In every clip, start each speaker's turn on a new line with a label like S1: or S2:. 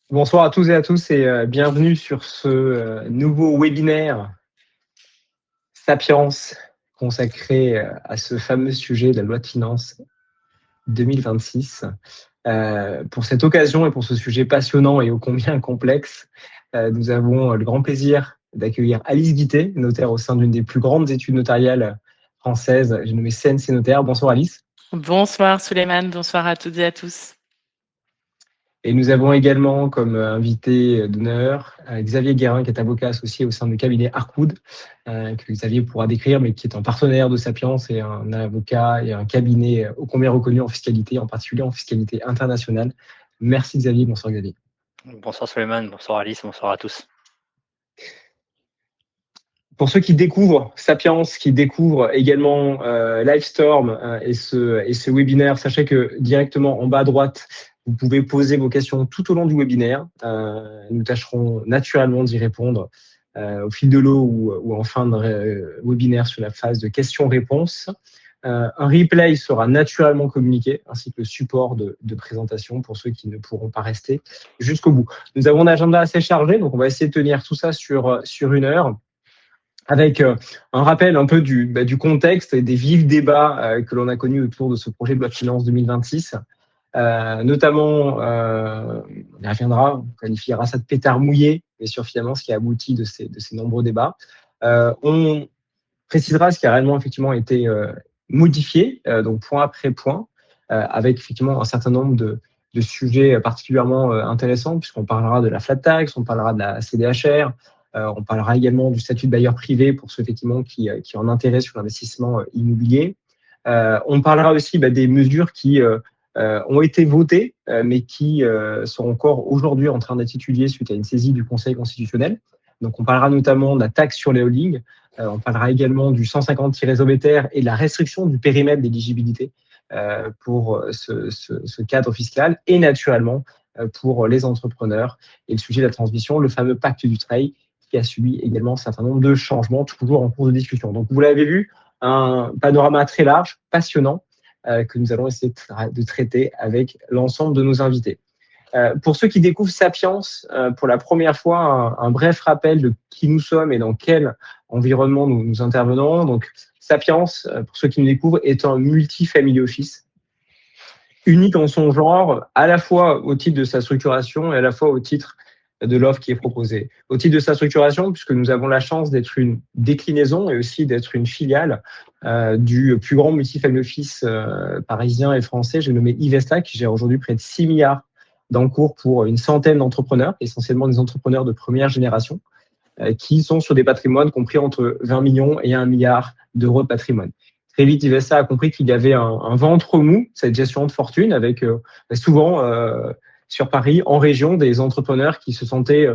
S1: Bonsoir à tous et à tous et bienvenue sur ce nouveau webinaire Sapiens consacré à ce fameux sujet de la loi de finances 2026. Pour cette occasion et pour ce sujet passionnant et ô combien complexe, nous avons le grand plaisir d'accueillir Alice Guittet, notaire au sein d'une des plus grandes études notariales françaises, j'ai nommé CNC Notaire. Bonsoir Alice.
S2: Bonsoir Souleymane, bonsoir à toutes et à tous.
S1: Et nous avons également comme invité d'honneur Xavier Guérin, qui est avocat associé au sein du cabinet Arcoud, que Xavier pourra décrire, mais qui est un partenaire de Sapiens et un avocat et un cabinet ô combien reconnu en fiscalité, en particulier en fiscalité internationale. Merci Xavier, bonsoir Xavier.
S3: Bonsoir Souleymane, bonsoir Alice, bonsoir à tous.
S1: Pour ceux qui découvrent Sapiens, qui découvrent également Livestorm et ce webinaire, sachez que directement en bas à droite, vous pouvez poser vos questions tout au long du webinaire. Nous tâcherons naturellement d'y répondre au fil de l'eau ou en fin de webinaire sur la phase de questions-réponses. Un replay sera naturellement communiqué, ainsi que le support de présentation pour ceux qui ne pourront pas rester jusqu'au bout. Nous avons un agenda assez chargé, donc on va essayer de tenir tout ça sur 1 heure, avec un rappel un peu du contexte et des vifs débats que l'on a connus autour de ce projet de loi de finances 2026. Notamment, on y reviendra, on qualifiera ça de pétard mouillé, mais sur finalement ce qui a abouti de ces nombreux débats. On précisera ce qui a réellement effectivement été modifié, donc point après point, avec effectivement un certain nombre de sujets particulièrement intéressants, puisqu'on parlera de la flat tax, on parlera de la CDHR, on parlera également du statut de bailleur privé pour ceux effectivement qui ont un intérêt sur l'investissement immobilier. On parlera aussi des mesures qui ont été votées, mais qui sont encore aujourd'hui en train d'être étudiées suite à une saisie du Conseil constitutionnel. Donc, on parlera notamment de la taxe sur les holdings. On parlera également du 150-Zobéter et de la restriction du périmètre d'éligibilité pour ce cadre fiscal et naturellement pour les entrepreneurs et le sujet de la transmission, le fameux pacte du trade qui a subi également un certain nombre de changements, toujours en cours de discussion. Donc, vous l'avez vu, un panorama très large, passionnant, que nous allons essayer de traiter avec l'ensemble de nos invités. Pour ceux qui découvrent Sapiens pour la première fois, un bref rappel de qui nous sommes et dans quel environnement nous intervenons. Donc, Sapiens, pour ceux qui nous découvrent, est un multi-family office unique en son genre, à la fois au titre de sa structuration et à la fois au titre de l'offre qui est proposée. Au titre de sa structuration, puisque nous avons la chance d'être une déclinaison et aussi d'être une filiale du plus grand multi-family office parisien et français, j'ai nommé Ivesta, qui gère aujourd'hui près de 6 milliards d'encours pour une centaine d'entrepreneurs, essentiellement des entrepreneurs de première génération, qui sont sur des patrimoines compris entre 20 millions et 1 milliard d'euros de patrimoine. Très vite, Ivesta a compris qu'il y avait un ventre mou, cette gestion de fortune, avec souvent sur Paris, en région, des entrepreneurs qui se sentaient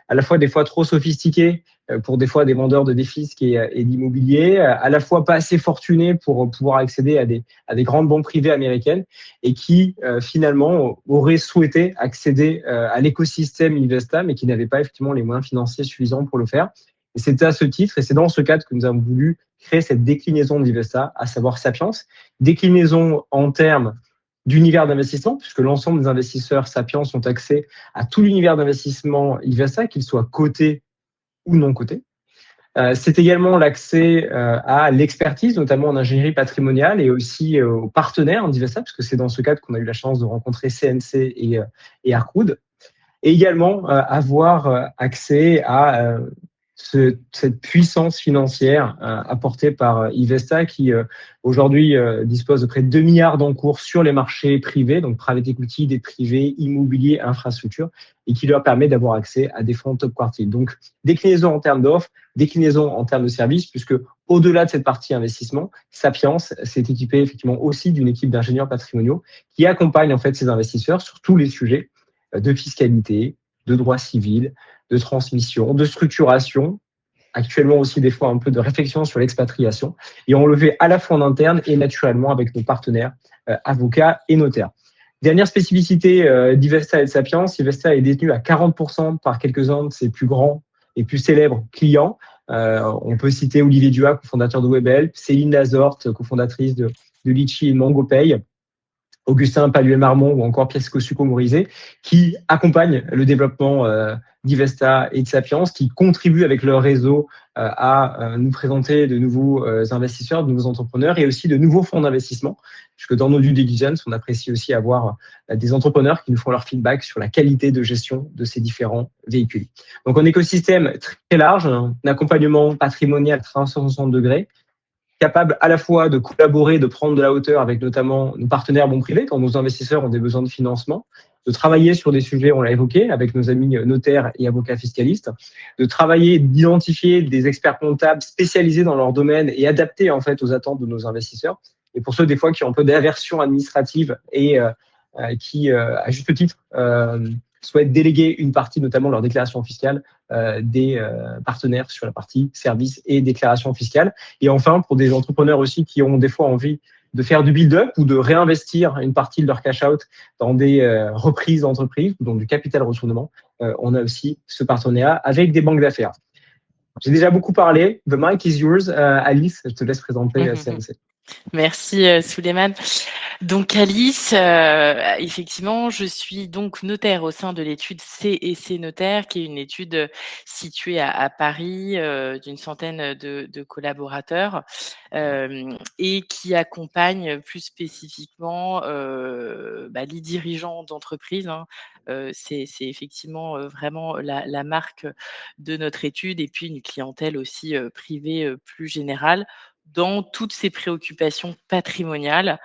S1: à la fois des fois trop sophistiqués pour des fois des vendeurs de défisques et d'immobilier, à la fois pas assez fortunés pour pouvoir accéder à des grandes banques privées américaines et qui finalement auraient souhaité accéder à l'écosystème Investa, mais qui n'avaient pas effectivement les moyens financiers suffisants pour le faire. Et c'est à ce titre, et c'est dans ce cadre que nous avons voulu créer cette déclinaison d'Ivesta, à savoir Sapiens. Déclinaison en termes d'univers d'investissement, puisque l'ensemble des investisseurs Sapiens ont accès à tout l'univers d'investissement Ivesta, qu'il soit coté ou non coté. C'est également l'accès à l'expertise, notamment en ingénierie patrimoniale et aussi aux partenaires d'Ivesta, puisque c'est dans ce cadre qu'on a eu la chance de rencontrer CNC et Arcoud. Et également avoir accès à cette puissance financière apportée par Ivesta qui aujourd'hui dispose de près de 2 milliards d'encours sur les marchés privés, donc private equity, des privés, immobilier, infrastructure, et qui leur permet d'avoir accès à des fonds top quartile. Donc déclinaison en termes d'offres, déclinaison en termes de services, puisque au-delà de cette partie investissement, Sapiens s'est équipé effectivement aussi d'une équipe d'ingénieurs patrimoniaux qui accompagne en fait ces investisseurs sur tous les sujets de fiscalité, de droit civil, de transmission, de structuration, actuellement aussi des fois un peu de réflexion sur l'expatriation, et on le fait à la fois en interne et naturellement avec nos partenaires avocats et notaires. Dernière spécificité d'Ivesta et de Sapiens, Ivesta est détenu à 40% par quelques-uns de ses plus grands et plus célèbres clients. On peut citer Olivier Duhat, cofondateur de WebHelp, Céline Lazorte, cofondatrice de Litchi et de MangoPay, Augustin Paluet-Marmont ou encore Piesco Succo-Morizet, qui accompagnent le développement d'Ivesta et de Sapiens, qui contribuent avec leur réseau à nous présenter de nouveaux investisseurs, de nouveaux entrepreneurs et aussi de nouveaux fonds d'investissement. Puisque dans nos due diligence, on apprécie aussi avoir des entrepreneurs qui nous font leur feedback sur la qualité de gestion de ces différents véhicules. Donc, un écosystème très large, un accompagnement patrimonial à 360 degrés, capable à la fois de collaborer, de prendre de la hauteur avec notamment nos partenaires bons privés quand nos investisseurs ont des besoins de financement, de travailler sur des sujets, on l'a évoqué, avec nos amis notaires et avocats fiscalistes, de travailler, d'identifier des experts comptables spécialisés dans leur domaine et adaptés en fait aux attentes de nos investisseurs. Et pour ceux des fois qui ont un peu d'aversion administrative et qui, à juste titre, souhaitent déléguer une partie, notamment leur déclaration fiscale, des partenaires sur la partie services et déclaration fiscale. Et enfin, pour des entrepreneurs aussi qui ont des fois envie de faire du build-up ou de réinvestir une partie de leur cash-out dans des reprises d'entreprise ou dans du capital retournement, on a aussi ce partenariat avec des banques d'affaires. J'ai déjà beaucoup parlé. The mic is yours. Alice, je te laisse présenter CMC.
S2: Merci Souleymane. Donc Alice, effectivement, je suis donc notaire au sein de l'étude C&C Notaire, qui est une étude située à Paris d'une centaine de collaborateurs et qui accompagne plus spécifiquement les dirigeants d'entreprise. C'est effectivement vraiment la marque de notre étude et puis une clientèle aussi privée plus générale, dans toutes ces préoccupations patrimoniales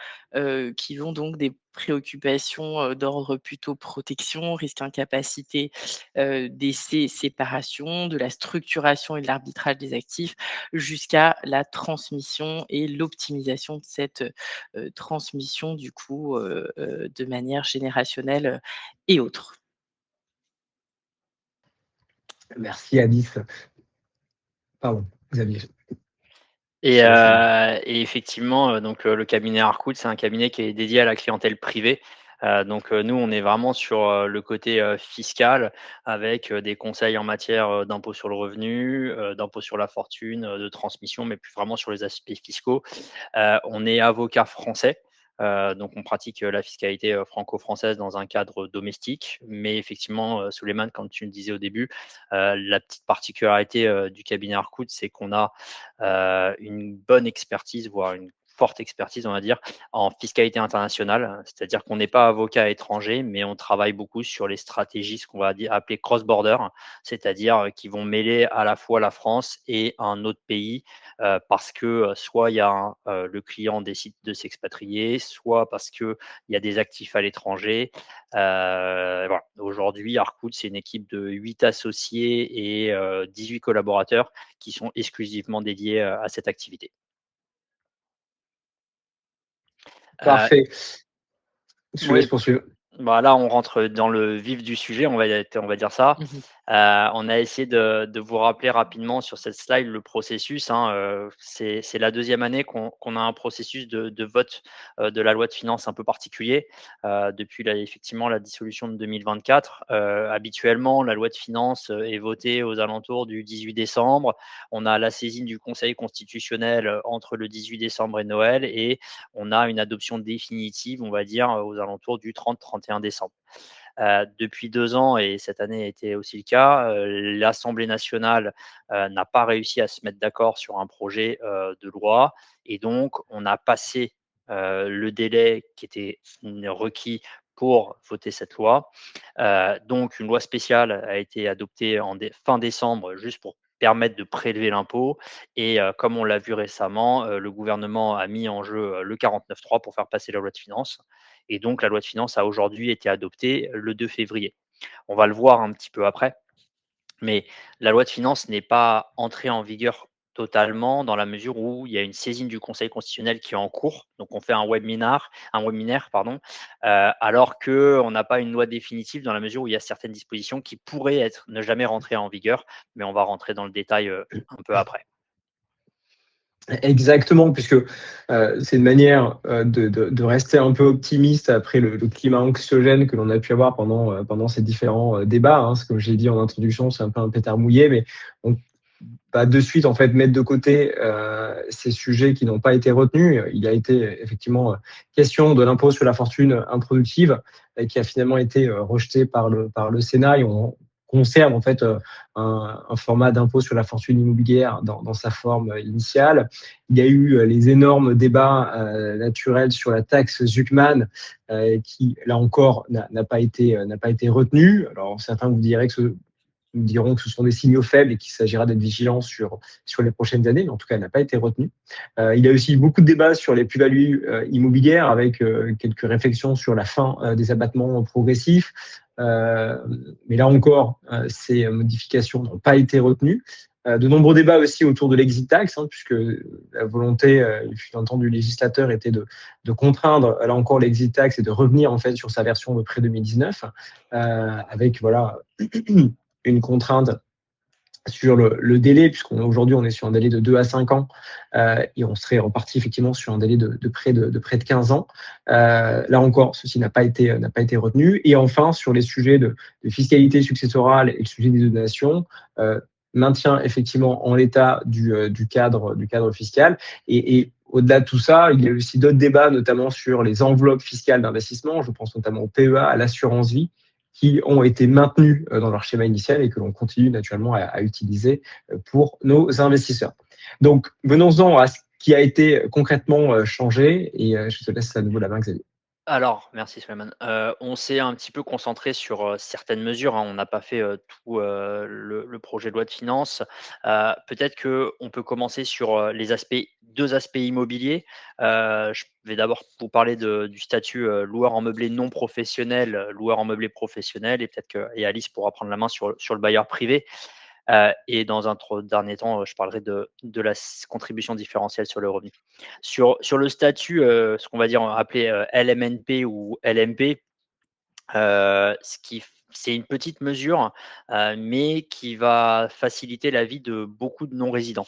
S2: qui vont donc des préoccupations d'ordre plutôt protection, risque incapacité, décès, séparation, de la structuration et de l'arbitrage des actifs, jusqu'à la transmission et l'optimisation de cette transmission du coup de manière générationnelle et autres.
S1: Merci Alice. Pardon, Xavier.
S3: Et effectivement, donc le cabinet Harcourt, c'est un cabinet qui est dédié à la clientèle privée. Donc nous, on est vraiment sur le côté fiscal, avec des conseils en matière d'impôt sur le revenu, d'impôt sur la fortune, de transmission, mais plus vraiment sur les aspects fiscaux. On est avocat français. Donc, on pratique la fiscalité franco-française dans un cadre domestique. Mais effectivement, Souleymane, comme tu le disais au début, la petite particularité du cabinet Harcourt, c'est qu'on a une bonne expertise, voire une forte expertise, on va dire, en fiscalité internationale. C'est-à-dire qu'on n'est pas avocat étranger, mais on travaille beaucoup sur les stratégies, ce qu'on va appeler cross-border, c'est-à-dire qui vont mêler à la fois la France et un autre pays, parce que soit il y a le client décide de s'expatrier, soit parce qu'il y a des actifs à l'étranger. Voilà. Aujourd'hui, Harcourt, c'est une équipe de 8 associés et 18 collaborateurs qui sont exclusivement dédiés à cette activité.
S1: Parfait. Je te laisse poursuivre.
S3: Bah là, on rentre dans le vif du sujet, on va dire ça. On a essayé de vous rappeler rapidement sur cette slide le processus. C'est la deuxième année qu'on a un processus de vote de la loi de finances un peu particulier depuis effectivement la dissolution de 2024. Habituellement, la loi de finances est votée aux alentours du 18 décembre. On a la saisine du Conseil constitutionnel entre le 18 décembre et Noël, et on a une adoption définitive, on va dire, aux alentours du 30-31 décembre. Depuis 2 ans, et cette année a été aussi le cas, l'Assemblée nationale n'a pas réussi à se mettre d'accord sur un projet de loi, et donc on a passé le délai qui était requis pour voter cette loi. Donc une loi spéciale a été adoptée en fin décembre, juste pour permettre de prélever l'impôt. Et comme on l'a vu récemment, le gouvernement a mis en jeu le 49.3 pour faire passer la loi de finances. Et donc, la loi de finances a aujourd'hui été adoptée le 2 février. On va le voir un petit peu après, mais la loi de finances n'est pas entrée en vigueur totalement, dans la mesure où il y a une saisine du Conseil constitutionnel qui est en cours. Donc, on fait un webinaire, alors qu'on n'a pas une loi définitive, dans la mesure où il y a certaines dispositions qui pourraient ne jamais rentrer en vigueur, mais on va rentrer dans le détail un peu après.
S1: Exactement, puisque c'est une manière de rester un peu optimiste après le climat anxiogène que l'on a pu avoir pendant ces différents débats. Comme j'ai dit en introduction, c'est un peu un pétard mouillé, mais de suite en fait mettre de côté ces sujets qui n'ont pas été retenus. Il a été effectivement question de l'impôt sur la fortune improductive qui a finalement été rejeté par le Sénat et on conserve en fait un format d'impôt sur la fortune immobilière dans sa forme initiale. Il y a eu les énormes débats naturels sur la taxe Zuckman qui là encore n'a pas été retenu. Alors certains vous diraient que nous dirons que ce sont des signaux faibles et qu'il s'agira d'être vigilant sur les prochaines années, mais en tout cas, elle n'a pas été retenue. Il y a aussi beaucoup de débats sur les plus-values immobilières avec quelques réflexions sur la fin des abattements progressifs. Mais là encore, ces modifications n'ont pas été retenues. De nombreux débats aussi autour de l'exit tax, puisque la volonté, il fut un temps du législateur, était de contraindre, là encore, l'exit tax et de revenir en fait sur sa version de pré-2019, avec voilà une contrainte sur le délai, puisqu'aujourd'hui on est sur un délai de 2 à 5 ans et on serait reparti effectivement sur un délai de près de 15 ans. Là encore, ceci n'a pas été retenu. Et enfin, sur les sujets de fiscalité successorale et le sujet des donations, maintien effectivement en l'état du cadre fiscal. Et au-delà de tout ça, il y a aussi d'autres débats, notamment sur les enveloppes fiscales d'investissement. Je pense notamment au PEA, à l'assurance vie, qui ont été maintenus dans leur schéma initial et que l'on continue naturellement à utiliser pour nos investisseurs. Donc, venons-en à ce qui a été concrètement changé et je te laisse à nouveau la main, Xavier.
S3: Alors, merci Suleiman. On s'est un petit peu concentré sur certaines mesures, hein. On n'a pas fait tout le projet de loi de finances. Peut-être qu'on peut commencer sur deux aspects immobiliers. Je vais d'abord vous parler du statut loueur en meublé non professionnel, loueur en meublé professionnel, et peut-être que Alice pourra prendre la main sur le bailleur privé. Et dans un dernier temps, je parlerai de la contribution différentielle sur le revenu. Sur le statut, ce qu'on va dire appelé LMNP ou LMP, c'est une petite mesure, mais qui va faciliter la vie de beaucoup de non-résidents.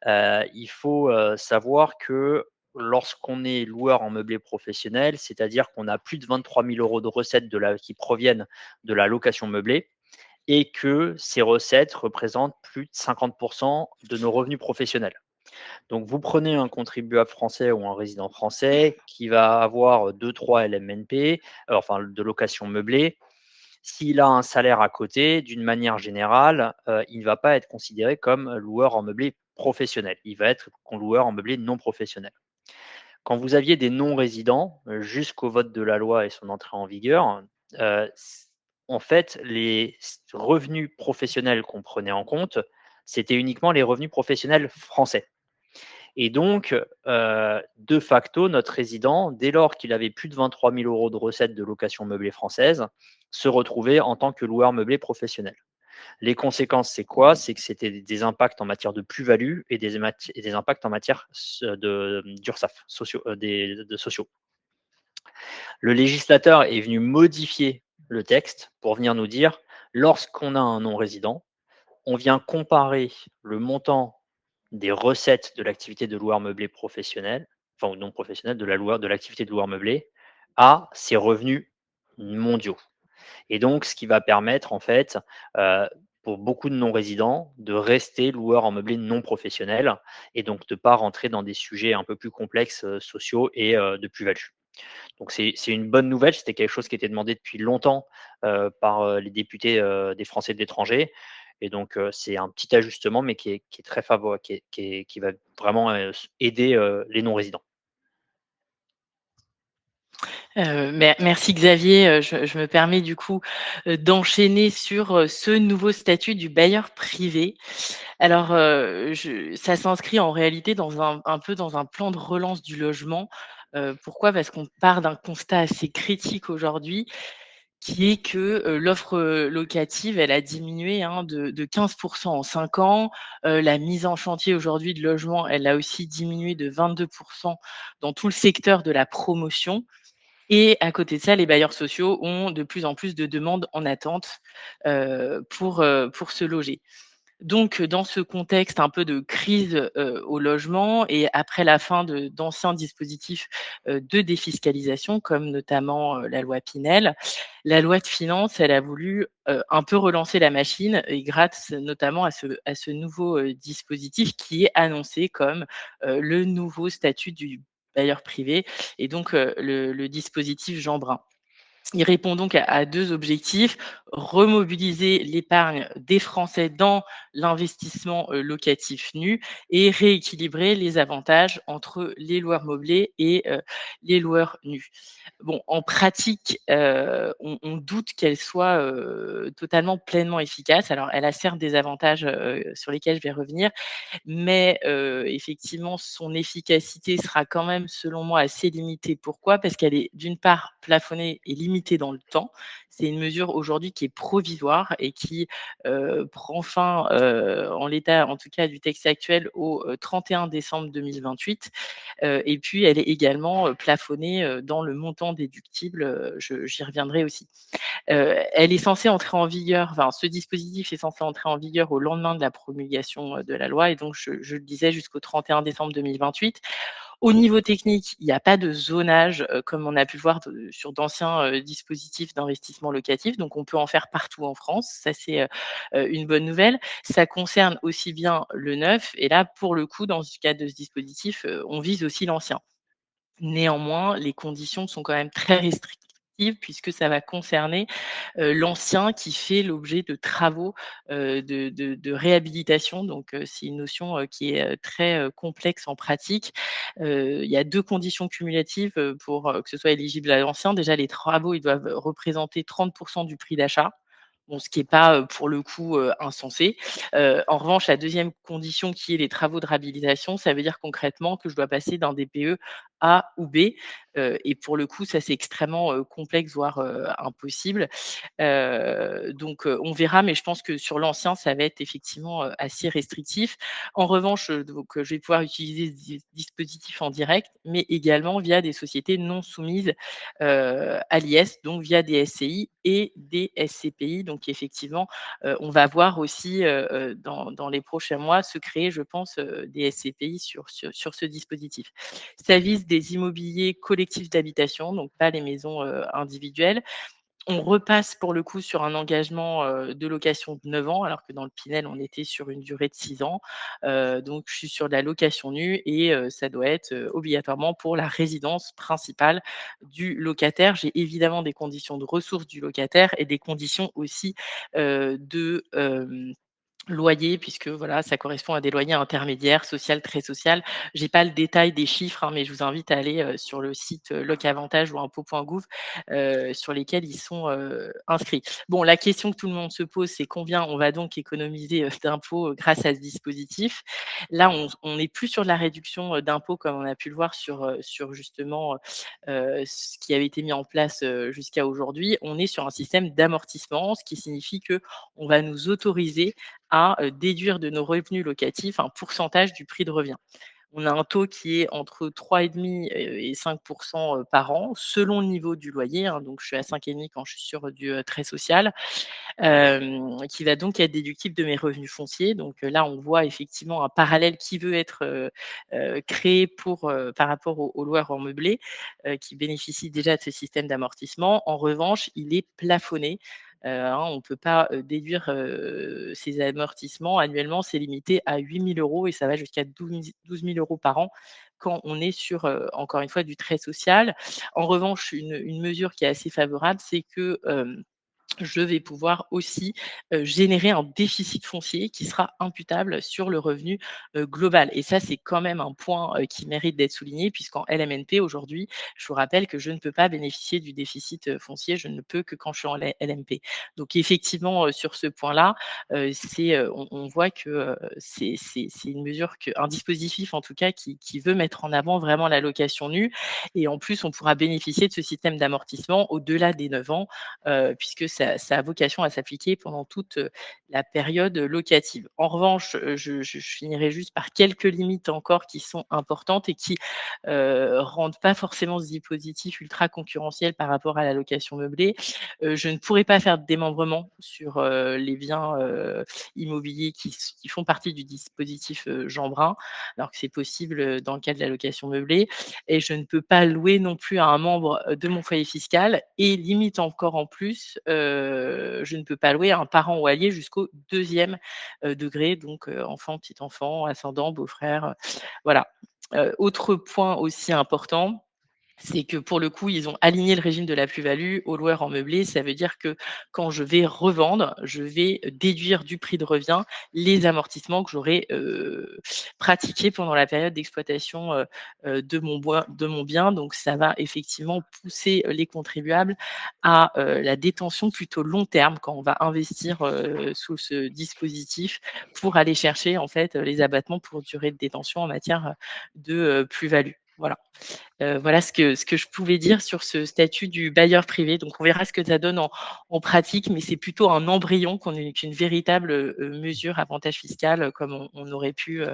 S3: Il faut savoir que lorsqu'on est loueur en meublé professionnel, c'est-à-dire qu'on a plus de 23 000 euros de recettes qui proviennent de la location meublée, et que ces recettes représentent plus de 50% de nos revenus professionnels. Donc, vous prenez un contribuable français ou un résident français qui va avoir 2-3 LMNP, enfin de location meublée. S'il a un salaire à côté, d'une manière générale, il ne va pas être considéré comme loueur en meublé professionnel. Il va être loueur en meublé non professionnel. Quand vous aviez des non-résidents, jusqu'au vote de la loi et son entrée en vigueur, en fait, les revenus professionnels qu'on prenait en compte, c'était uniquement les revenus professionnels français. Et donc, de facto, notre résident, dès lors qu'il avait plus de 23 000 euros de recettes de location meublée française, se retrouvait en tant que loueur meublé professionnel. Les conséquences, c'est quoi? C'est que c'était des impacts en matière de plus-value et des impacts en matière d'URSSAF, sociaux. Le législateur est venu modifier le texte pour venir nous dire, lorsqu'on a un non-résident, on vient comparer le montant des recettes de l'activité de loueur meublé professionnel, enfin ou non professionnel, de l'activité de loueur meublé, à ses revenus mondiaux. Et donc, ce qui va permettre, en fait, pour beaucoup de non-résidents, de rester loueur en meublé non professionnel et donc de ne pas rentrer dans des sujets un peu plus complexes sociaux et de plus-value. Donc, c'est une bonne nouvelle. C'était quelque chose qui était demandé depuis longtemps par les députés des Français de l'étranger. Et donc, c'est un petit ajustement, mais qui est très favorable, qui va vraiment aider les non-résidents.
S2: Merci Xavier. Je me permets du coup d'enchaîner sur ce nouveau statut du bailleur privé. Alors, ça s'inscrit en réalité dans un peu dans un plan de relance du logement. Pourquoi? Parce qu'on part d'un constat assez critique aujourd'hui, qui est que l'offre locative, elle a diminué de 15% en 5 ans. La mise en chantier aujourd'hui de logements, elle a aussi diminué de 22% dans tout le secteur de la promotion. Et à côté de ça, les bailleurs sociaux ont de plus en plus de demandes en attente pour se loger. Donc, dans ce contexte un peu de crise, au logement et après la fin d'anciens dispositifs, de défiscalisation comme notamment, la loi Pinel, la loi de finances, elle a voulu, un peu relancer la machine et grâce notamment à ce nouveau, dispositif qui est annoncé comme, le nouveau statut du bailleur privé et donc, le dispositif Jean Brun. Il répond donc à 2 objectifs: remobiliser l'épargne des Français dans l'investissement, locatif nu et rééquilibrer les avantages entre les loueurs meublés et les loueurs nus. Bon, en pratique, on doute qu'elle soit, totalement pleinement efficace. Alors elle a certes des avantages, sur lesquels je vais revenir, mais effectivement, son efficacité sera quand même, selon moi, assez limitée. Pourquoi? Parce qu'elle est, d'une part, plafonnée et limitée dans le temps. C'est une mesure aujourd'hui qui est provisoire et qui, prend fin, en l'état, en tout cas, du texte actuel au, 31 décembre 2028. Et puis elle est également, plafonnée, dans le montant déductible, j'y reviendrai aussi. Elle est censée entrer en vigueur, enfin ce dispositif est censé entrer en vigueur au lendemain de la promulgation, de la loi et donc je le disais jusqu'au 31 décembre 2028. Au niveau technique, il n'y a pas de zonage, comme on a pu le voir sur d'anciens, dispositifs d'investissement locatif, donc on peut en faire partout en France. Ça, c'est, une bonne nouvelle. Ça concerne aussi bien le neuf et là, pour le coup, dans ce cadre de ce dispositif, on vise aussi l'ancien. Néanmoins, les conditions sont quand même très restrictives puisque ça va concerner, l'ancien qui fait l'objet de travaux, de réhabilitation. Donc, c'est une notion, qui est, très, complexe en pratique. Il y a 2 conditions cumulatives, pour, que ce soit éligible à l'ancien. Déjà, les travaux, ils doivent représenter 30 du prix d'achat. Bon, ce qui est pas, pour le coup, insensé. En revanche, la deuxième condition qui est les travaux de réhabilitation, ça veut dire concrètement que je dois passer d'un DPE A ou B, et pour le coup, ça, c'est extrêmement, complexe, voire, impossible. Donc, on verra, mais je pense que sur l'ancien, ça va être effectivement, assez restrictif. En revanche, donc, je vais pouvoir utiliser ce dispositif en direct, mais également via des sociétés non soumises, à l'IS, donc via des SCI et des SCPI. Donc effectivement, on va voir aussi, dans les prochains mois se créer, je pense, des SCPI sur ce dispositif. Ça vise des immobiliers collectifs d'habitation, donc pas les maisons, individuelles. On repasse pour le coup sur un engagement, de location de 9 ans, alors que dans le Pinel, on était sur une durée de 6 ans. Donc je suis sur de la location nue et ça doit être, obligatoirement pour la résidence principale du locataire. J'ai évidemment des conditions de ressources du locataire et des conditions aussi, loyer puisque voilà, ça correspond à des loyers intermédiaires, social, très social. J'ai pas le détail des chiffres, hein, mais je vous invite à aller, sur le site, Locavantage ou impôts.gouv, sur lesquels ils sont, inscrits. Bon, la question que tout le monde se pose, c'est combien on va donc économiser, d'impôts, grâce à ce dispositif? Là, on n'est plus sur de la réduction, d'impôts comme on a pu le voir sur justement, ce qui avait été mis en place, jusqu'à aujourd'hui. On est sur un système d'amortissement, ce qui signifie que on va nous autoriser à, déduire de nos revenus locatifs un pourcentage du prix de revient. On a un taux qui est entre 3,5 et 5 par an, selon le niveau du loyer, hein, donc je suis à 5,5 quand je suis sur du, très social, qui va donc être déductible de mes revenus fonciers. Donc, là, on voit effectivement un parallèle qui veut être, créé pour, par rapport aux loueurs en meublé, qui bénéficient déjà de ce système d'amortissement. En revanche, il est plafonné. Hein, on ne peut pas, déduire, ces amortissements annuellement, c'est limité à 8 000 € et ça va jusqu'à 12 000 € par an quand on est sur, encore une fois, du très social. En revanche, une mesure qui est assez favorable, c'est que, je vais pouvoir aussi, générer un déficit foncier qui sera imputable sur le revenu, global et ça, c'est quand même un point, qui mérite d'être souligné puisqu'en LMNP aujourd'hui, je vous rappelle que je ne peux pas bénéficier du déficit, foncier, je ne peux que quand je suis en LMP. Donc effectivement, sur ce point-là, on voit que, c'est une mesure que un dispositif en tout cas qui veut mettre en avant vraiment la location nue et en plus on pourra bénéficier de ce système d'amortissement au-delà des 9 ans, puisque ça a vocation à s'appliquer pendant toute la période locative. En revanche, je finirai juste par quelques limites encore qui sont importantes et qui rendent pas forcément ce dispositif ultra concurrentiel par rapport à la location meublée. Je ne pourrais pas faire de démembrement sur les biens immobiliers qui font partie du dispositif Jean Brun, alors que c'est possible dans le cas de la location meublée. Et je ne peux pas louer non plus à un membre de mon foyer fiscal. Et limite encore en plus, je ne peux pas louer à un parent ou allié jusqu'au deuxième degré, donc enfant, petit-enfant, ascendant, beau-frère, voilà. Autre point aussi important, c'est que pour le coup, ils ont aligné le régime de la plus-value aux loueurs en meublé. Ça veut dire que quand je vais revendre, je vais déduire du prix de revient les amortissements que j'aurais pratiqués pendant la période d'exploitation de mon bien. Donc, ça va effectivement pousser les contribuables à la détention plutôt long terme quand on va investir sous ce dispositif pour aller chercher en fait les abattements pour durée de détention en matière de plus-value. Voilà. Voilà ce que je pouvais dire sur ce statut du bailleur privé. Donc on verra ce que ça donne en pratique, mais c'est plutôt un embryon qu'une véritable, mesure avantage fiscal, comme on aurait pu,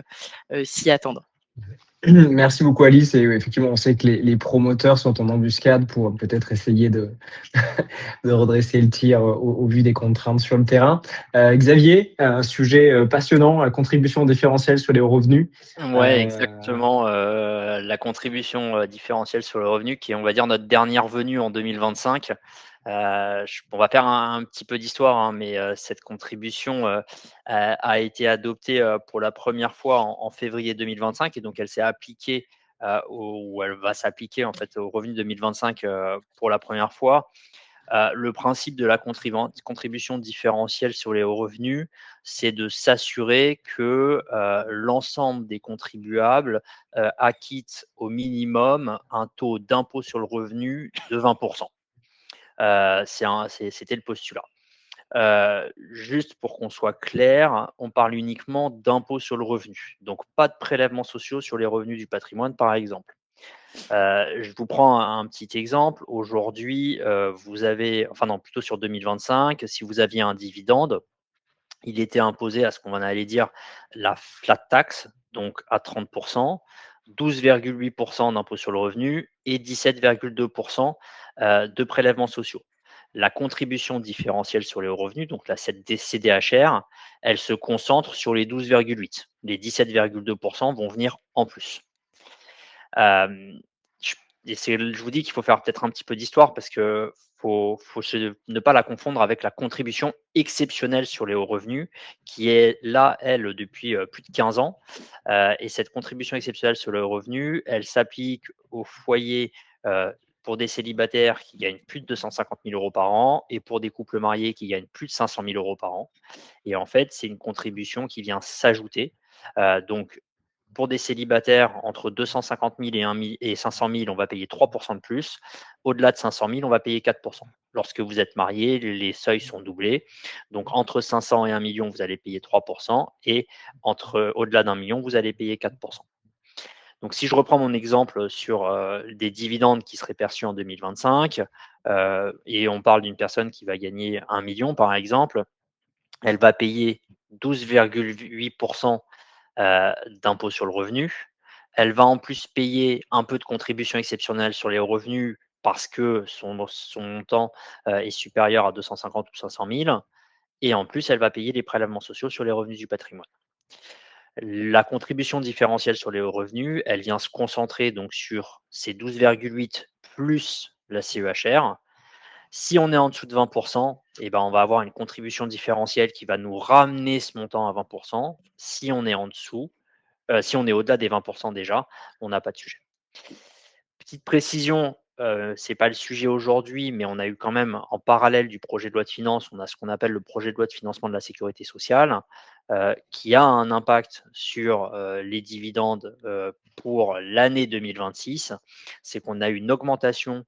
S2: s'y attendre.
S1: Merci beaucoup Alice. Et effectivement, on sait que les promoteurs sont en embuscade pour peut-être essayer de, de redresser le tir au vu des contraintes sur le terrain. Xavier, un sujet passionnant, la contribution différentielle sur les hauts revenus.
S3: Ouais, exactement. La contribution différentielle sur le revenu, qui est, on va dire, notre dernière venue en 2025. On va faire un petit peu d'histoire, hein, mais cette contribution a été adoptée pour la première fois en février 2025, et donc elle s'est appliquée ou elle va s'appliquer en fait au revenu 2025 pour la première fois. Le principe de la contribution différentielle sur les hauts revenus, c'est de s'assurer que l'ensemble des contribuables acquittent au minimum un taux d'impôt sur le revenu de 20%. C'était le postulat. Juste pour qu'on soit clair, on parle uniquement d'impôt sur le revenu, donc pas de prélèvements sociaux sur les revenus du patrimoine, par exemple. Je vous prends un petit exemple. Aujourd'hui, vous avez, enfin non, plutôt sur 2025, si vous aviez un dividende, il était imposé à ce qu'on allait dire la flat tax, donc à 30%, 12,8% d'impôt sur le revenu et 17,2% de prélèvements sociaux. La contribution différentielle sur les hauts revenus, donc la CDHR, elle se concentre sur les 12,8. Les 17,2% vont venir en plus. Je vous dis qu'il faut faire peut-être un petit peu d'histoire parce que faut ne pas la confondre avec la contribution exceptionnelle sur les hauts revenus qui est là, elle, depuis plus de 15 ans. Et cette contribution exceptionnelle sur les hauts revenus, elle s'applique aux foyers pour des célibataires qui gagnent plus de 250 000 euros par an et pour des couples mariés qui gagnent plus de 500 000 euros par an. Et en fait, c'est une contribution qui vient s'ajouter. Donc, pour des célibataires, entre 250 000 et 500 000, on va payer 3% de plus. Au-delà de 500 000, on va payer 4%. Lorsque vous êtes marié, les seuils sont doublés. Donc, entre 500 et 1 million, vous allez payer 3%. Et au-delà d'1 million, vous allez payer 4%. Donc, si je reprends mon exemple sur des dividendes qui seraient perçus en 2025, et on parle d'une personne qui va gagner 1 million, par exemple, elle va payer 12,8% d'impôt sur le revenu. Elle va en plus payer un peu de contribution exceptionnelle sur les revenus parce que son montant est supérieur à 250 ou 500 000. Et en plus, elle va payer les prélèvements sociaux sur les revenus du patrimoine. La contribution différentielle sur les hauts revenus, elle vient se concentrer donc sur ces 12,8 plus la CEHR. Si on est en dessous de 20%, eh ben, on va avoir une contribution différentielle qui va nous ramener ce montant à 20%. Si on est en dessous, si on est au-delà des 20% déjà, on n'a pas de sujet. Petite précision, ce n'est pas le sujet aujourd'hui, mais on a eu quand même en parallèle du projet de loi de finances, on a ce qu'on appelle le projet de loi de financement de la sécurité sociale, qui a un impact sur les dividendes pour l'année 2026. C'est qu'on a eu une augmentation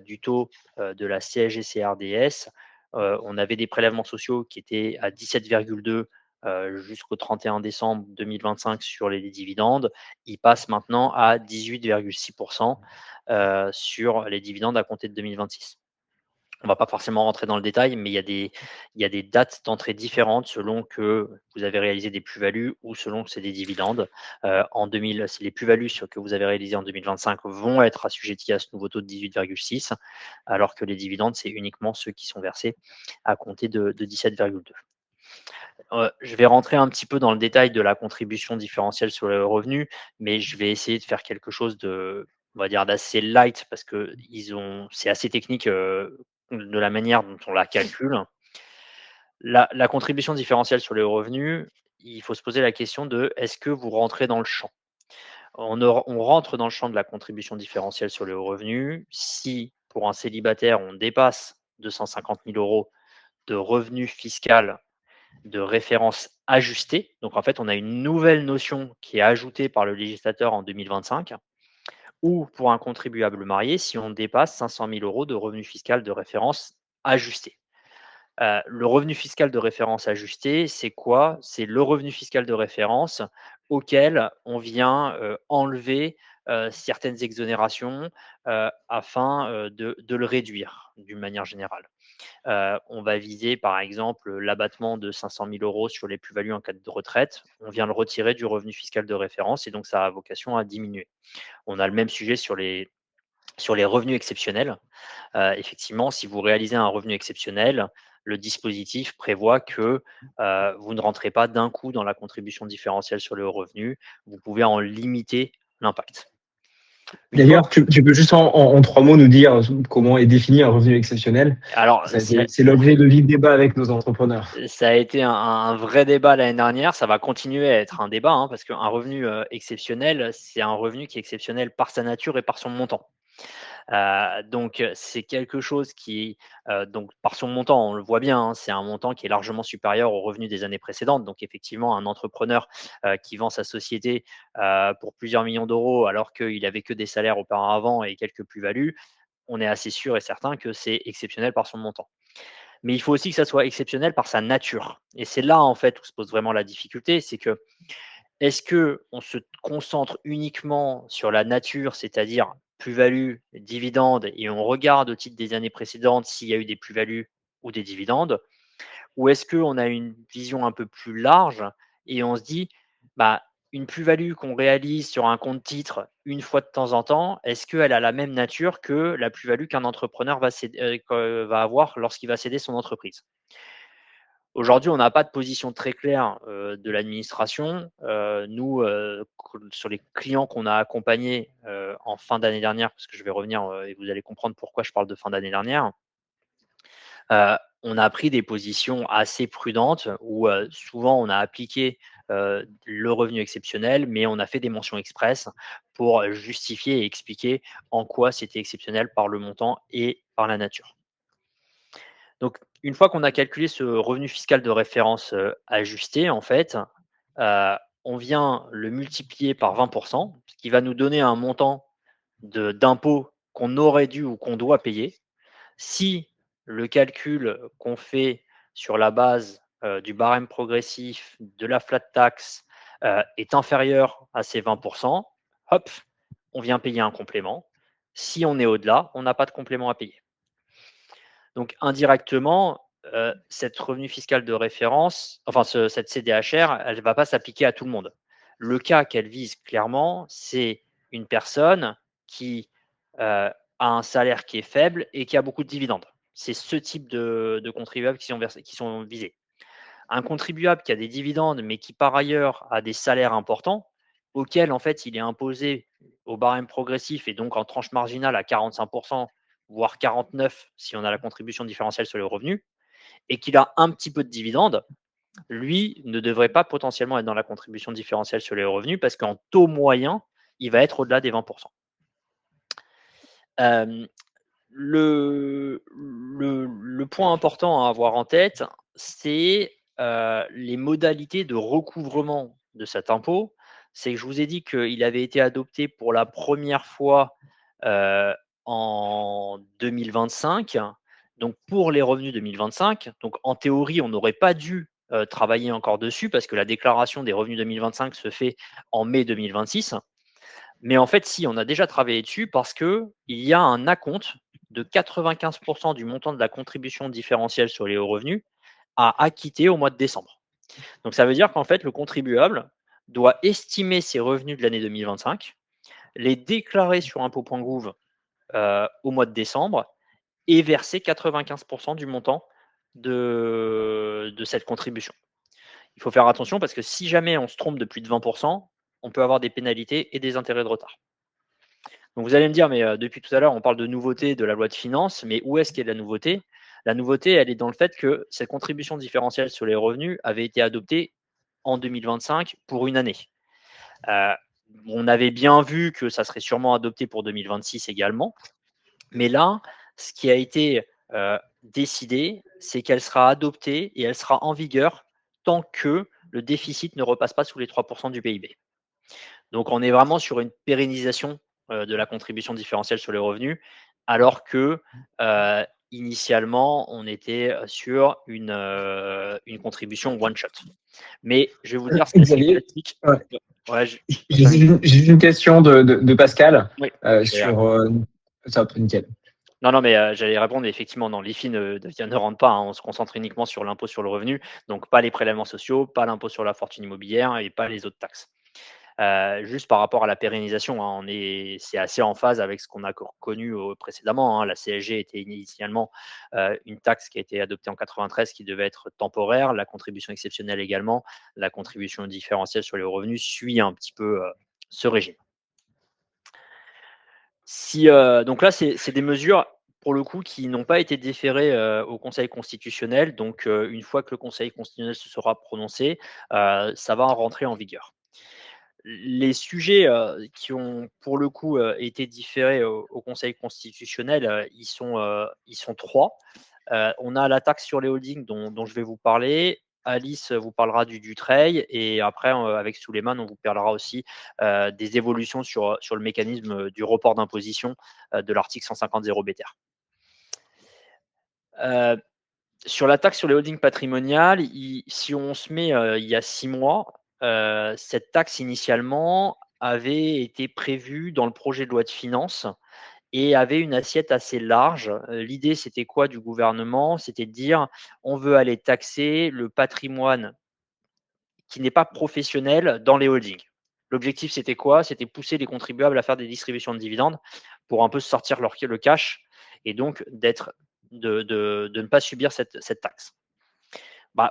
S3: du taux de la CSG-CRDS. On avait des prélèvements sociaux qui étaient à 17,2 jusqu'au 31 décembre 2025 sur les dividendes. Il passe maintenant à 18,6% sur les dividendes à compter de 2026. On ne va pas forcément rentrer dans le détail, mais il y a des dates d'entrée différentes selon que vous avez réalisé des plus-values ou selon que c'est des dividendes. C'est les plus-values que vous avez réalisées en 2025 vont être assujetties à ce nouveau taux de 18,6, alors que les dividendes, c'est uniquement ceux qui sont versés à compter de 17,2. Je vais rentrer un petit peu dans le détail de la contribution différentielle sur le revenu, mais je vais essayer de faire quelque chose on va dire, d'assez light parce que c'est assez technique de la manière dont on la calcule. La contribution différentielle sur les revenus, il faut se poser la question de est-ce que vous rentrez dans le champ? On rentre dans le champ de la contribution différentielle sur les revenus si, pour un célibataire, on dépasse 250 000 euros de revenus fiscal de référence ajustée. Donc, en fait, on a une nouvelle notion qui est ajoutée par le législateur en 2025. Ou pour un contribuable marié, si on dépasse 500 000 euros de revenu fiscal de référence ajusté. Le revenu fiscal de référence ajusté, c'est quoi? C'est le revenu fiscal de référence auquel on vient enlever certaines exonérations afin de le réduire d'une manière générale. On va viser par exemple l'abattement de 500 000 euros sur les plus-values en cas de retraite. On vient le retirer du revenu fiscal de référence et donc ça a vocation à diminuer. On a le même sujet sur les revenus exceptionnels. Effectivement, si vous réalisez un revenu exceptionnel, le dispositif prévoit que vous ne rentrez pas d'un coup dans la contribution différentielle sur le revenu. Vous pouvez en limiter l'impact.
S1: D'ailleurs, tu peux juste en 3 mots nous dire comment est défini un revenu exceptionnel.
S3: Alors,
S1: C'est l'objet de vifs débats avec nos entrepreneurs.
S3: Ça a été un vrai débat l'année dernière. Ça va continuer à être un débat parce qu'un revenu exceptionnel, c'est un revenu qui est exceptionnel par sa nature et par son montant. Donc, c'est quelque chose qui, donc par son montant, on le voit bien, c'est un montant qui est largement supérieur aux revenus des années précédentes. Donc, effectivement, un entrepreneur qui vend sa société pour plusieurs millions d'euros alors qu'il avait que des salaires auparavant et quelques plus-values, on est assez sûr et certain que c'est exceptionnel par son montant. Mais il faut aussi que ça soit exceptionnel par sa nature. Et c'est là, en fait, où se pose vraiment la difficulté, c'est que est-ce qu'on se concentre uniquement sur la nature, c'est-à-dire plus-value, dividendes, et on regarde au titre des années précédentes s'il y a eu des plus-values ou des dividendes, ou est-ce qu'on a une vision un peu plus large et on se dit, bah, une plus-value qu'on réalise sur un compte titre une fois de temps en temps, est-ce qu'elle a la même nature que la plus-value qu'un entrepreneur va avoir lorsqu'il va céder son entreprise? Aujourd'hui, on n'a pas de position très claire de l'administration. Nous, sur les clients qu'on a accompagnés en fin d'année dernière, parce que je vais revenir et vous allez comprendre pourquoi je parle de fin d'année dernière, on a pris des positions assez prudentes où souvent on a appliqué le revenu exceptionnel, mais on a fait des mentions express pour justifier et expliquer en quoi c'était exceptionnel par le montant et par la nature. Donc, une fois qu'on a calculé ce revenu fiscal de référence ajusté, en fait, on vient le multiplier par 20%, ce qui va nous donner un montant d'impôt qu'on aurait dû ou qu'on doit payer. Si le calcul qu'on fait sur la base du barème progressif, de la flat tax, est inférieur à ces 20%, hop, on vient payer un complément. Si on est au-delà, on n'a pas de complément à payer. Donc indirectement, cette revenu fiscal de référence, enfin cette CDHR, elle ne va pas s'appliquer à tout le monde. Le cas qu'elle vise clairement, c'est une personne qui a un salaire qui est faible et qui a beaucoup de dividendes. C'est ce type de contribuables qui sont visés. Un contribuable qui a des dividendes, mais qui par ailleurs a des salaires importants, auquel en fait il est imposé au barème progressif et donc en tranche marginale à 45%, voire 49% si on a la contribution différentielle sur les revenus, et qu'il a un petit peu de dividendes, lui ne devrait pas potentiellement être dans la contribution différentielle sur les revenus parce qu'en taux moyen, il va être au-delà des 20%. Le point important à avoir en tête, c'est les modalités de recouvrement de cet impôt. C'est que je vous ai dit qu'il avait été adopté pour la première fois en 2025. Donc pour les revenus 2025, donc en théorie, on n'aurait pas dû travailler encore dessus parce que la déclaration des revenus 2025 se fait en mai 2026. Mais en fait, si, on a déjà travaillé dessus parce qu'il y a un acompte de 95% du montant de la contribution différentielle sur les hauts revenus à acquitter au mois de décembre. Donc ça veut dire qu'en fait, le contribuable doit estimer ses revenus de l'année 2025, les déclarer sur impôts.gouv au mois de décembre et verser 95% du montant de cette contribution. Il faut faire attention parce que si jamais on se trompe de plus de 20%, on peut avoir des pénalités et des intérêts de retard. Donc vous allez me dire, mais depuis tout à l'heure, on parle de nouveauté de la loi de finances, mais où est-ce qu'il y a de la nouveauté? La nouveauté, elle est dans le fait que cette contribution différentielle sur les revenus avait été adoptée en 2025 pour une année. On avait bien vu que ça serait sûrement adopté pour 2026 également, mais là, ce qui a été décidé, c'est qu'elle sera adoptée et elle sera en vigueur tant que le déficit ne repasse pas sous les 3% du PIB. Donc on est vraiment sur une pérennisation de la contribution différentielle sur les revenus, alors que initialement, on était sur une contribution one shot. Mais je vais vous dire, c'est assez
S1: Xavier,
S3: classique.
S1: ouais.
S3: Ouais,
S1: J'ai une question de Pascal
S3: oui,
S1: sur. Ça va, nickel.
S3: Non, mais j'allais répondre, effectivement, non, l'IFI ne rentre pas, hein, on se concentre uniquement sur l'impôt sur le revenu, donc pas les prélèvements sociaux, pas l'impôt sur la fortune immobilière et pas les autres taxes. Juste par rapport à la pérennisation, hein, c'est assez en phase avec ce qu'on a connu précédemment, hein. La CSG était initialement une taxe qui a été adoptée en 93 qui devait être temporaire, la contribution exceptionnelle également, la contribution différentielle sur les revenus suit un petit peu ce régime. Donc là, c'est des mesures, pour le coup, qui n'ont pas été déférées au Conseil constitutionnel. Donc, une fois que le Conseil constitutionnel se sera prononcé, ça va rentrer en vigueur. Les sujets qui ont, pour le coup, été différés au Conseil constitutionnel, ils sont trois. On a la taxe sur les holdings dont je vais vous parler. Alice vous parlera du Dutreil et après, avec Souleymane, on vous parlera aussi des évolutions sur le mécanisme du report d'imposition de l'article 150.0 BTR. Sur la taxe sur les holdings patrimoniales, si on se met il y a 6 mois, cette taxe initialement avait été prévue dans le projet de loi de finances et avait une assiette assez large. L'idée, c'était quoi du gouvernement? C'était de dire, on veut aller taxer le patrimoine qui n'est pas professionnel dans les holdings. L'objectif, c'était quoi? C'était pousser les contribuables à faire des distributions de dividendes pour un peu sortir le cash et donc de ne pas subir cette taxe.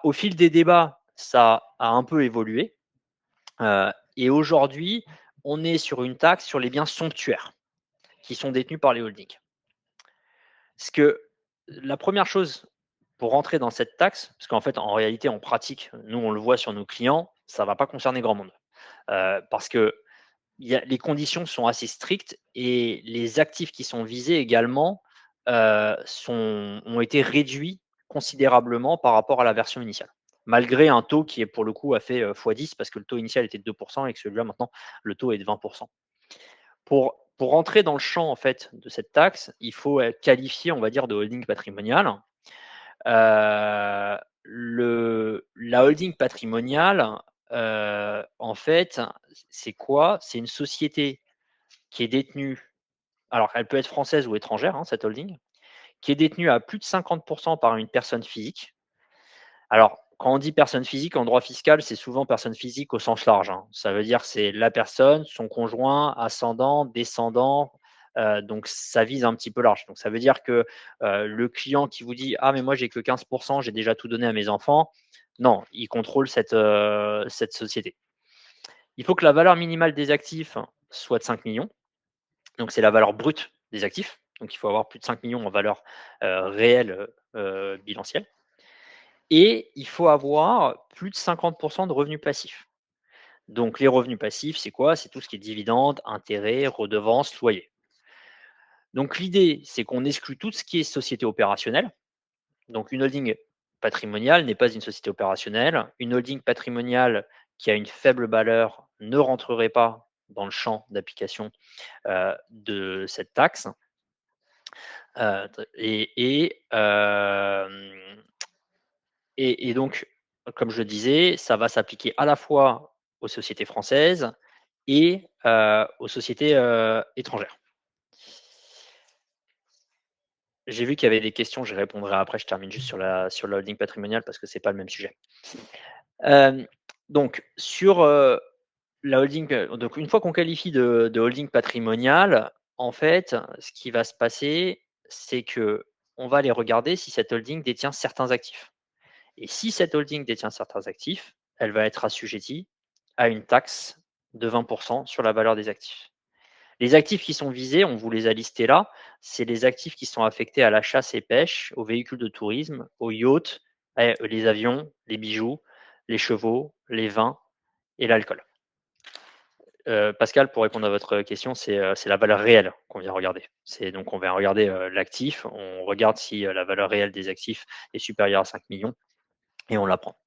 S3: Au fil des débats, ça a un peu évolué. Et aujourd'hui, on est sur une taxe sur les biens somptuaires qui sont détenus par les holdings. La première chose pour rentrer dans cette taxe, parce qu'en fait, en réalité, en pratique, nous, on le voit sur nos clients, ça ne va pas concerner grand monde. Parce que les conditions sont assez strictes et les actifs qui sont visés également ont été réduits considérablement par rapport à la version initiale. Malgré un taux qui est pour le coup a fait x10 parce que le taux initial était de 2% et que celui-là maintenant, le taux est de 20%. Pour rentrer dans le champ en fait de cette taxe, il faut être qualifié, on va dire, de holding patrimonial. La holding patrimoniale, en fait, c'est quoi? C'est une société qui est détenue, alors elle peut être française ou étrangère, hein, cette holding, qui est détenue à plus de 50% par une personne physique. Alors, quand on dit personne physique en droit fiscal, c'est souvent personne physique au sens large, hein. Ça veut dire que c'est la personne, son conjoint, ascendant, descendant. Donc, ça vise un petit peu large. Donc, ça veut dire que le client qui vous dit « Ah, mais moi, j'ai que 15%, j'ai déjà tout donné à mes enfants », non, il contrôle cette société. Il faut que la valeur minimale des actifs soit de 5 millions. Donc, c'est la valeur brute des actifs. Donc, il faut avoir plus de 5 millions en valeur réelle bilancielle. Et il faut avoir plus de 50% de revenus passifs. Donc, les revenus passifs, c'est quoi? C'est tout ce qui est dividendes, intérêts, redevances, loyers. Donc, l'idée, c'est qu'on exclut tout ce qui est société opérationnelle. Donc, une holding patrimoniale n'est pas une société opérationnelle. Une holding patrimoniale qui a une faible valeur ne rentrerait pas dans le champ d'application de cette taxe. Et donc, comme je le disais, ça va s'appliquer à la fois aux sociétés françaises et aux sociétés étrangères. J'ai vu qu'il y avait des questions, j'y répondrai après. Je termine juste sur la holding patrimoniale parce que c'est pas le même sujet. Donc sur la holding, donc une fois qu'on qualifie de holding patrimoniale, en fait, ce qui va se passer, c'est que on va aller regarder si cette holding détient certains actifs. Et si cette holding détient certains actifs, elle va être assujettie à une taxe de 20% sur la valeur des actifs. Les actifs qui sont visés, on vous les a listés là, c'est les actifs qui sont affectés à la chasse et pêche, aux véhicules de tourisme, aux yachts, les avions, les bijoux, les chevaux, les vins et l'alcool. Pascal, pour répondre à votre question, c'est la valeur réelle qu'on vient regarder. Donc on vient regarder l'actif, on regarde si la valeur réelle des actifs est supérieure à 5 millions et on la prend.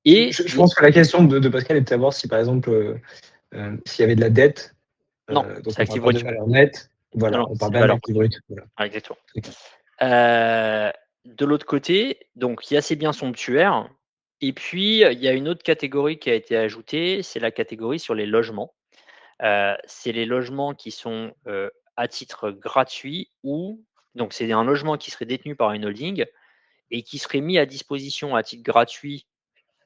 S3: Et
S1: Je pense que la question de Pascal est de savoir si, par exemple, s'il y avait de la dette,
S3: non,
S1: donc
S3: c'est
S1: on parle
S3: actif
S1: pas de
S3: brut.
S1: valeur nette, voilà,
S3: Non,
S1: on parle
S3: c'est
S1: bien
S3: valeur
S1: d'actif
S3: brute.
S1: brut. Voilà.
S3: Ah, exactement. De l'autre côté, donc il y a ces biens somptuaires. Et puis, il y a une autre catégorie qui a été ajoutée, c'est la catégorie sur les logements. C'est les logements qui sont à titre gratuit ou donc c'est un logement qui serait détenu par une holding et qui serait mis à disposition à titre gratuit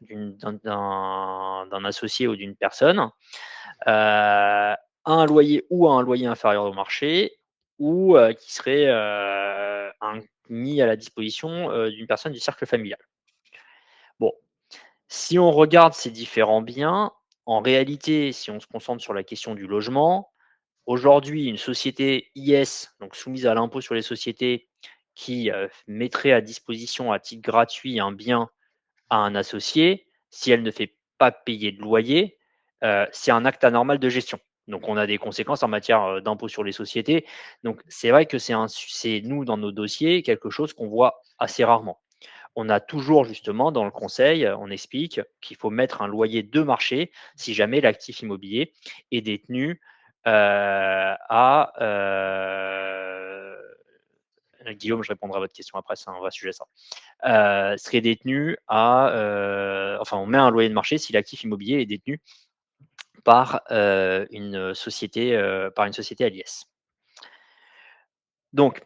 S3: d'un associé ou d'une personne à un loyer ou à un loyer inférieur au marché ou qui serait mis à la disposition d'une personne du cercle familial. Bon, si on regarde ces différents biens, en réalité, si on se concentre sur la question du logement, aujourd'hui, une société IS, donc soumise à l'impôt sur les sociétés, qui mettrait à disposition à titre gratuit un bien à un associé, si elle ne fait pas payer de loyer, c'est un acte anormal de gestion. Donc, on a des conséquences en matière d'impôt sur les sociétés. Donc, c'est vrai que c'est nous, dans nos dossiers, quelque chose qu'on voit assez rarement. On a toujours justement dans le conseil, on explique qu'il faut mettre un loyer de marché si jamais l'actif immobilier est détenu à Guillaume, je répondrai à votre question après, c'est un vrai sujet ça. Serait détenu enfin, on met un loyer de marché si l'actif immobilier est détenu par une société à l'IS. Donc,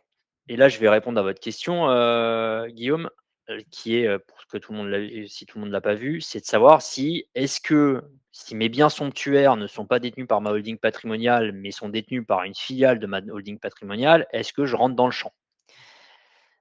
S3: et là, je vais répondre à votre question, Guillaume, qui est, pour que tout le monde si tout le monde ne l'a pas vu, c'est de savoir si mes biens somptuaires ne sont pas détenus par ma holding patrimoniale, mais sont détenus par une filiale de ma holding patrimoniale, est-ce que je rentre dans le champ?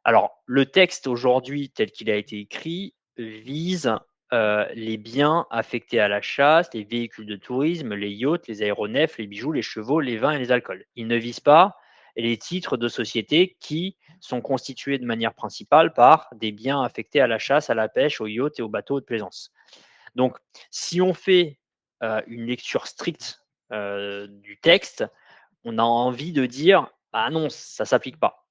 S3: Alors, le texte aujourd'hui, tel qu'il a été écrit, vise les biens affectés à la chasse, les véhicules de tourisme, les yachts, les aéronefs, les bijoux, les chevaux, les vins et les alcools. Il ne vise pas les titres de société qui sont constitués de manière principale par des biens affectés à la chasse, à la pêche, aux yachts et aux bateaux de plaisance. Donc, si on fait une lecture stricte du texte, on a envie de dire ah non, ça ne s'applique pas.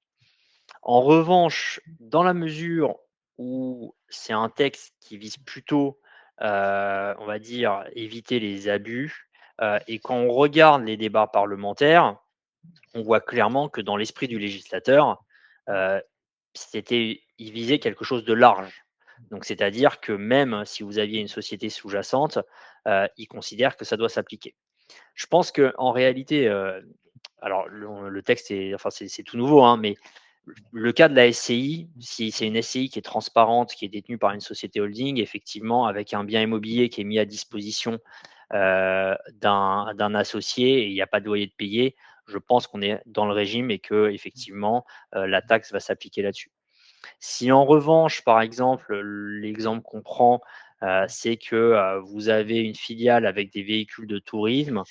S3: En revanche, dans la mesure où c'est un texte qui vise plutôt, on va dire, éviter les abus, et quand on regarde les débats parlementaires, on voit clairement que dans l'esprit du législateur, heu, il visait quelque chose de large. Donc c'est-à-dire que même si vous aviez une société sous-jacente, il considère que ça doit s'appliquer. Je pense qu'en réalité, alors le texte c'est tout nouveau, hein, mais le cas de la SCI, si c'est une SCI qui est transparente, qui est détenue par une société holding, effectivement, avec un bien immobilier qui est mis à disposition d'un associé et il n'y a pas de loyer de payer, je pense qu'on est dans le régime et que effectivement la taxe va s'appliquer là-dessus. Si en revanche, par exemple, l'exemple qu'on prend, c'est que vous avez une filiale avec des véhicules de tourisme,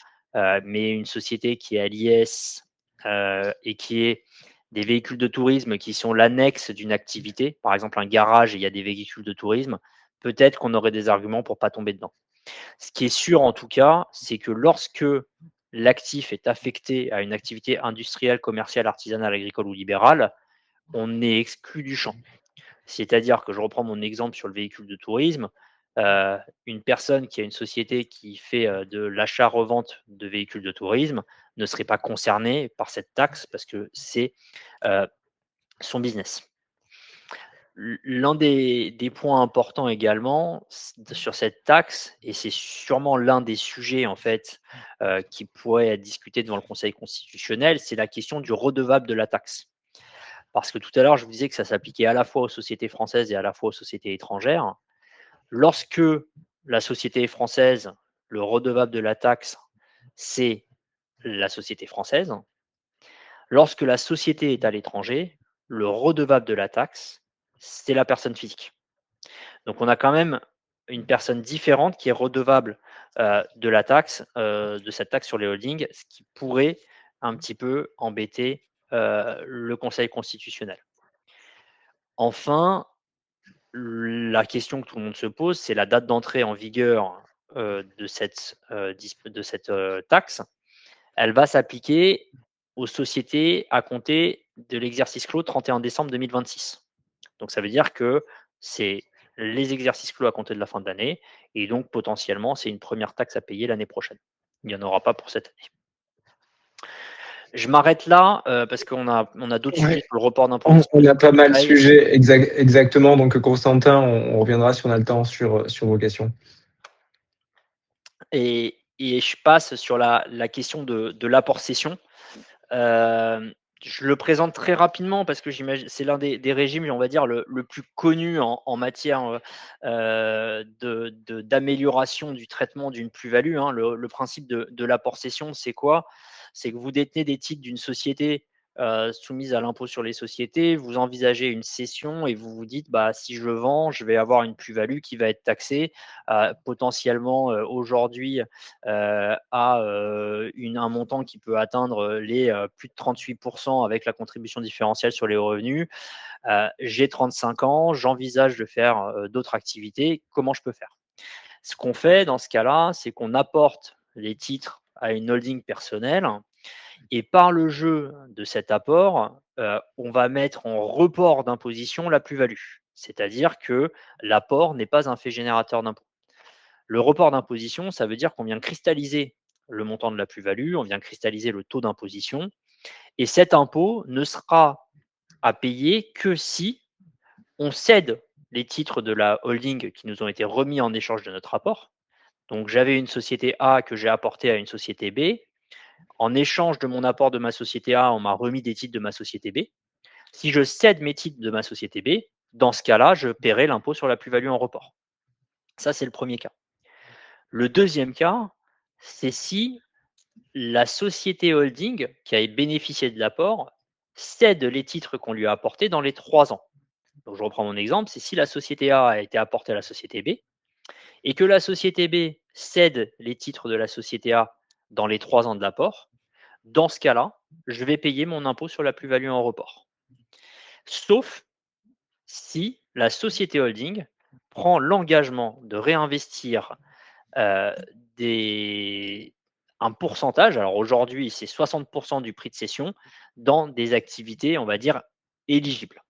S3: mais une société qui est à l'IS et qui est des véhicules de tourisme qui sont l'annexe d'une activité, par exemple un garage et il y a des véhicules de tourisme, peut-être qu'on aurait des arguments pour ne pas tomber dedans. Ce qui est sûr en tout cas, c'est que lorsque l'actif est affecté à une activité industrielle, commerciale, artisanale, agricole ou libérale, on est exclu du champ. C'est-à-dire que je reprends mon exemple sur le véhicule de tourisme. Une personne qui a une société qui fait de l'achat-revente de véhicules de tourisme ne serait pas concernée par cette taxe parce que c'est son business. L'un des points importants également sur cette taxe, et c'est sûrement l'un des sujets en fait qui pourrait être discuté devant le Conseil constitutionnel, c'est la question du redevable de la taxe. parce que tout à l'heure, je vous disais que ça s'appliquait à la fois aux sociétés françaises et à la fois aux sociétés étrangères. Lorsque la société française, le redevable de la taxe, c'est la société française. Lorsque la société est à l'étranger, le redevable de la taxe, c'est la personne physique. Donc, on a quand même une personne différente qui est redevable de la taxe, de cette taxe sur les holdings, ce qui pourrait un petit peu embêter le Conseil constitutionnel. Enfin, la question que tout le monde se pose, c'est la date d'entrée en vigueur de cette taxe. Elle va s'appliquer aux sociétés à compter de l'exercice clos 31 décembre 2026. Donc, ça veut dire que c'est les exercices clos à compter de la fin de l'année et donc potentiellement, c'est une première taxe à payer l'année prochaine. Il n'y en aura pas pour cette année. Je m'arrête là parce qu'on a d'autres sujets sur le report d'imposition.
S1: On a pas mal de sujets, exactement. Donc, Constantin, on reviendra si on a le temps sur vos questions.
S3: Et je passe sur la question de l'apport cession. Je le présente très rapidement parce que j'imagine c'est l'un des régimes, on va dire, le plus connu en matière d'amélioration du traitement d'une plus-value. Hein. Le principe de l'apport cession, c'est quoi? C'est que vous détenez des titres d'une société soumise à l'impôt sur les sociétés, vous envisagez une cession et vous vous dites, bah, si je vends, je vais avoir une plus-value qui va être taxée potentiellement aujourd'hui à un montant qui peut atteindre les plus de 38% avec la contribution différentielle sur les revenus. J'ai 35 ans, j'envisage de faire d'autres activités. Comment je peux faire? Ce qu'on fait dans ce cas-là, c'est qu'on apporte les titres à une holding personnelle et par le jeu de cet apport, on va mettre en report d'imposition la plus-value. C'est-à-dire que l'apport n'est pas un fait générateur d'impôt. Le report d'imposition, ça veut dire qu'on vient cristalliser le montant de la plus-value, on vient cristalliser le taux d'imposition, et cet impôt ne sera à payer que si on cède les titres de la holding qui nous ont été remis en échange de notre apport. Donc j'avais une société A que j'ai apportée à une société B. En échange de mon apport de ma société A, on m'a remis des titres de ma société B. Si je cède mes titres de ma société B, dans ce cas-là, je paierai l'impôt sur la plus-value en report. Ça, c'est le premier cas. Le deuxième cas, c'est si la société holding qui a bénéficié de l'apport cède les titres qu'on lui a apportés dans les 3 ans. Donc, je reprends mon exemple, c'est si la société A a été apportée à la société B et que la société B cède les titres de la société A dans les 3 ans de l'apport, dans ce cas-là, je vais payer mon impôt sur la plus-value en report. Sauf si la société holding prend l'engagement de réinvestir un pourcentage, alors aujourd'hui c'est 60% du prix de cession, dans des activités, on va dire, éligibles.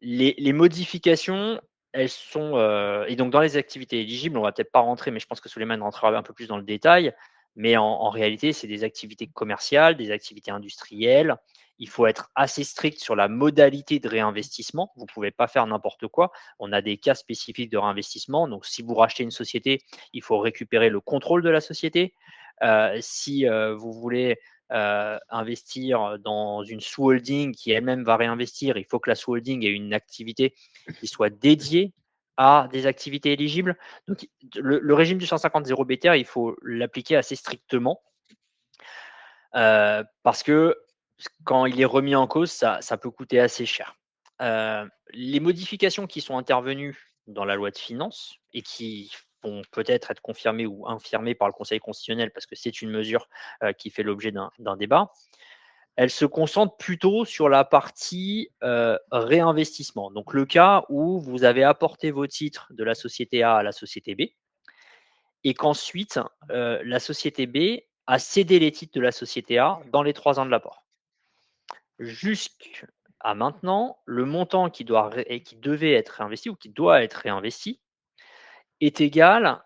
S3: Les modifications, elles sont, et donc dans les activités éligibles, on va peut-être pas rentrer, mais je pense que Souleymane rentrera un peu plus dans le détail, mais en réalité, c'est des activités commerciales, des activités industrielles. Il faut être assez strict sur la modalité de réinvestissement. Vous ne pouvez pas faire n'importe quoi. On a des cas spécifiques de réinvestissement. Donc, si vous rachetez une société, il faut récupérer le contrôle de la société. Si vous voulez investir dans une sous-holding qui elle-même va réinvestir, il faut que la sous-holding ait une activité qui soit dédiée à des activités éligibles. Donc, le régime du 150.0 BTR, il faut l'appliquer assez strictement parce que quand il est remis en cause, ça peut coûter assez cher. Les modifications qui sont intervenues dans la loi de finances et qui vont peut-être être confirmées ou infirmées par le Conseil constitutionnel parce que c'est une mesure qui fait l'objet d'un débat, elle se concentre plutôt sur la partie réinvestissement. Donc le cas où vous avez apporté vos titres de la société A à la société B et qu'ensuite la société B a cédé les titres de la société A dans les 3 ans de l'apport. Jusqu'à maintenant, le montant qui devait être réinvesti ou qui doit être réinvesti est égal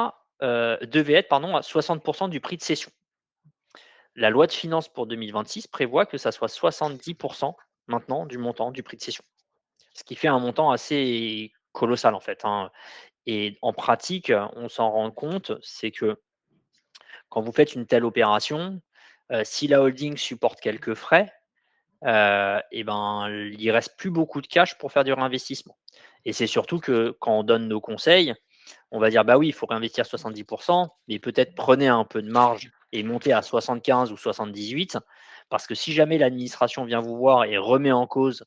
S3: devait être à 60% du prix de cession. La loi de finances pour 2026 prévoit que ça soit 70% maintenant du montant du prix de cession, ce qui fait un montant assez colossal en fait. Hein. Et en pratique, on s'en rend compte, c'est que quand vous faites une telle opération, si la holding supporte quelques frais, et ben, il reste plus beaucoup de cash pour faire du réinvestissement. Et c'est surtout que quand on donne nos conseils, on va dire bah oui, il faut réinvestir 70%, mais peut-être prenez un peu de marge et montez à 75 ou 78, parce que si jamais l'administration vient vous voir et remet en cause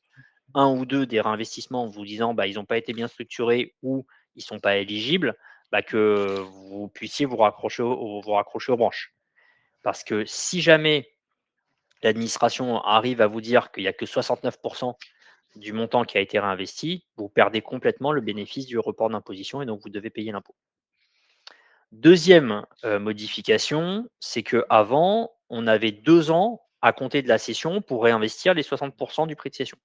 S3: un ou deux des réinvestissements en vous disant bah ils n'ont pas été bien structurés ou ils sont pas éligibles, bah, que vous puissiez vous raccrocher aux branches. Parce que si jamais l'administration arrive à vous dire qu'il n'y a que 69% du montant qui a été réinvesti, vous perdez complètement le bénéfice du report d'imposition et donc vous devez payer l'impôt. Deuxième modification, c'est qu'avant, on avait 2 ans à compter de la cession pour réinvestir les 60% du prix de cession.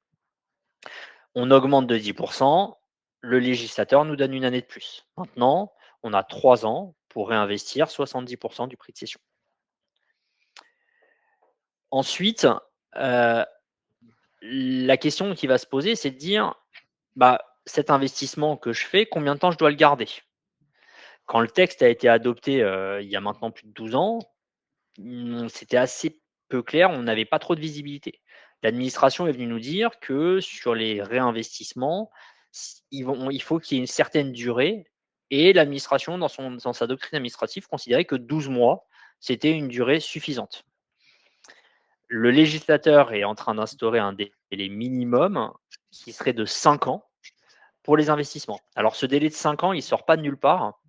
S3: On augmente de 10%, le législateur nous donne une année de plus. Maintenant, on a 3 ans pour réinvestir 70% du prix de cession. Ensuite, la question qui va se poser, c'est de dire, bah, cet investissement que je fais, combien de temps je dois le garder? Quand le texte a été adopté il y a maintenant plus de 12 ans, c'était assez peu clair, on n'avait pas trop de visibilité. L'administration est venue nous dire que sur les réinvestissements, il faut qu'il y ait une certaine durée et l'administration, dans sa doctrine administrative, considérait que 12 mois, c'était une durée suffisante. Le législateur est en train d'instaurer un délai minimum qui serait de 5 ans pour les investissements. Alors, ce délai de 5 ans, il ne sort pas de nulle part.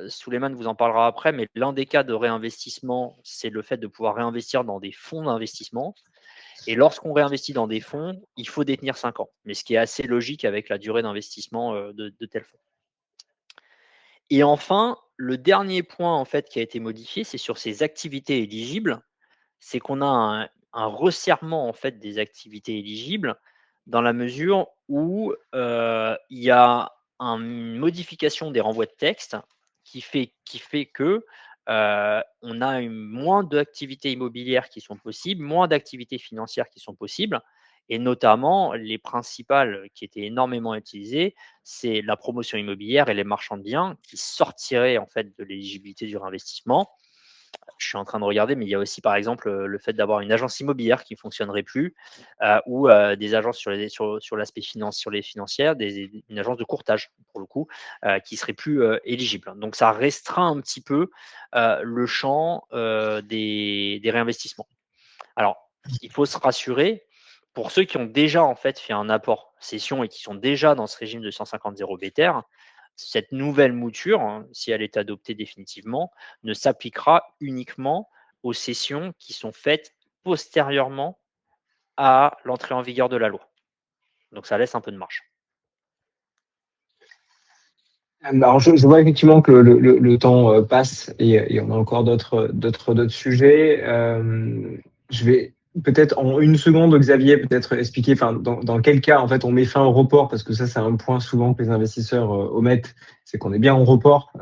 S3: Souleymane vous en parlera après, mais l'un des cas de réinvestissement, c'est le fait de pouvoir réinvestir dans des fonds d'investissement. Et lorsqu'on réinvestit dans des fonds, il faut détenir 5 ans, mais ce qui est assez logique avec la durée d'investissement de tels fonds. Et enfin, le dernier point en fait qui a été modifié, c'est sur ces activités éligibles. C'est qu'on a un resserrement en fait des activités éligibles dans la mesure où il y a une modification des renvois de texte qui fait que on a moins d'activités immobilières qui sont possibles, moins d'activités financières qui sont possibles, et notamment les principales qui étaient énormément utilisées, c'est la promotion immobilière et les marchands de biens qui sortiraient en fait de l'éligibilité du réinvestissement. Je suis en train de regarder, mais il y a aussi, par exemple, le fait d'avoir une agence immobilière qui ne fonctionnerait plus ou des agences sur l'aspect sur les financières, une agence de courtage, pour le coup, qui ne serait plus éligible. Donc, ça restreint un petit peu le champ des réinvestissements. Alors, il faut se rassurer, pour ceux qui ont déjà en fait fait un apport cession et qui sont déjà dans ce régime de 150 BTR, cette nouvelle mouture, hein, si elle est adoptée définitivement, ne s'appliquera uniquement aux cessions qui sont faites postérieurement à l'entrée en vigueur de la loi. Donc ça laisse un peu de marge.
S1: Alors, je vois effectivement que le temps passe et on a encore d'autres sujets. Je vais peut-être en une seconde, Xavier, peut-être expliquer dans quel cas en fait on met fin au report, parce que ça c'est un point souvent que les investisseurs omettent, c'est qu'on est bien en report,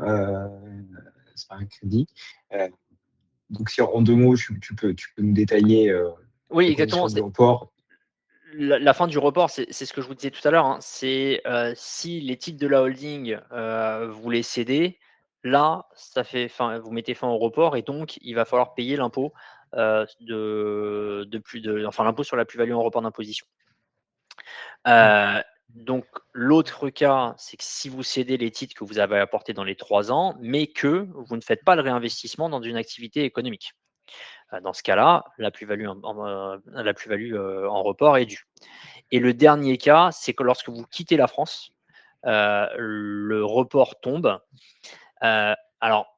S1: c'est pas un crédit. Donc si en 2 mots tu peux nous détailler
S3: oui,
S1: les
S3: exactement,
S1: conditions du report.
S3: La fin du report, c'est ce que je vous disais tout à l'heure, hein. C'est si les titres de la holding vous les cédez, là, vous mettez fin au report et donc il va falloir payer l'impôt l'impôt sur la plus-value en report d'imposition. Donc l'autre cas, c'est que si vous cédez les titres que vous avez apportés dans les 3 ans, mais que vous ne faites pas le réinvestissement dans une activité économique. Dans ce cas-là, la plus-value en report est due. Et le dernier cas, c'est que lorsque vous quittez la France, le report tombe. Alors,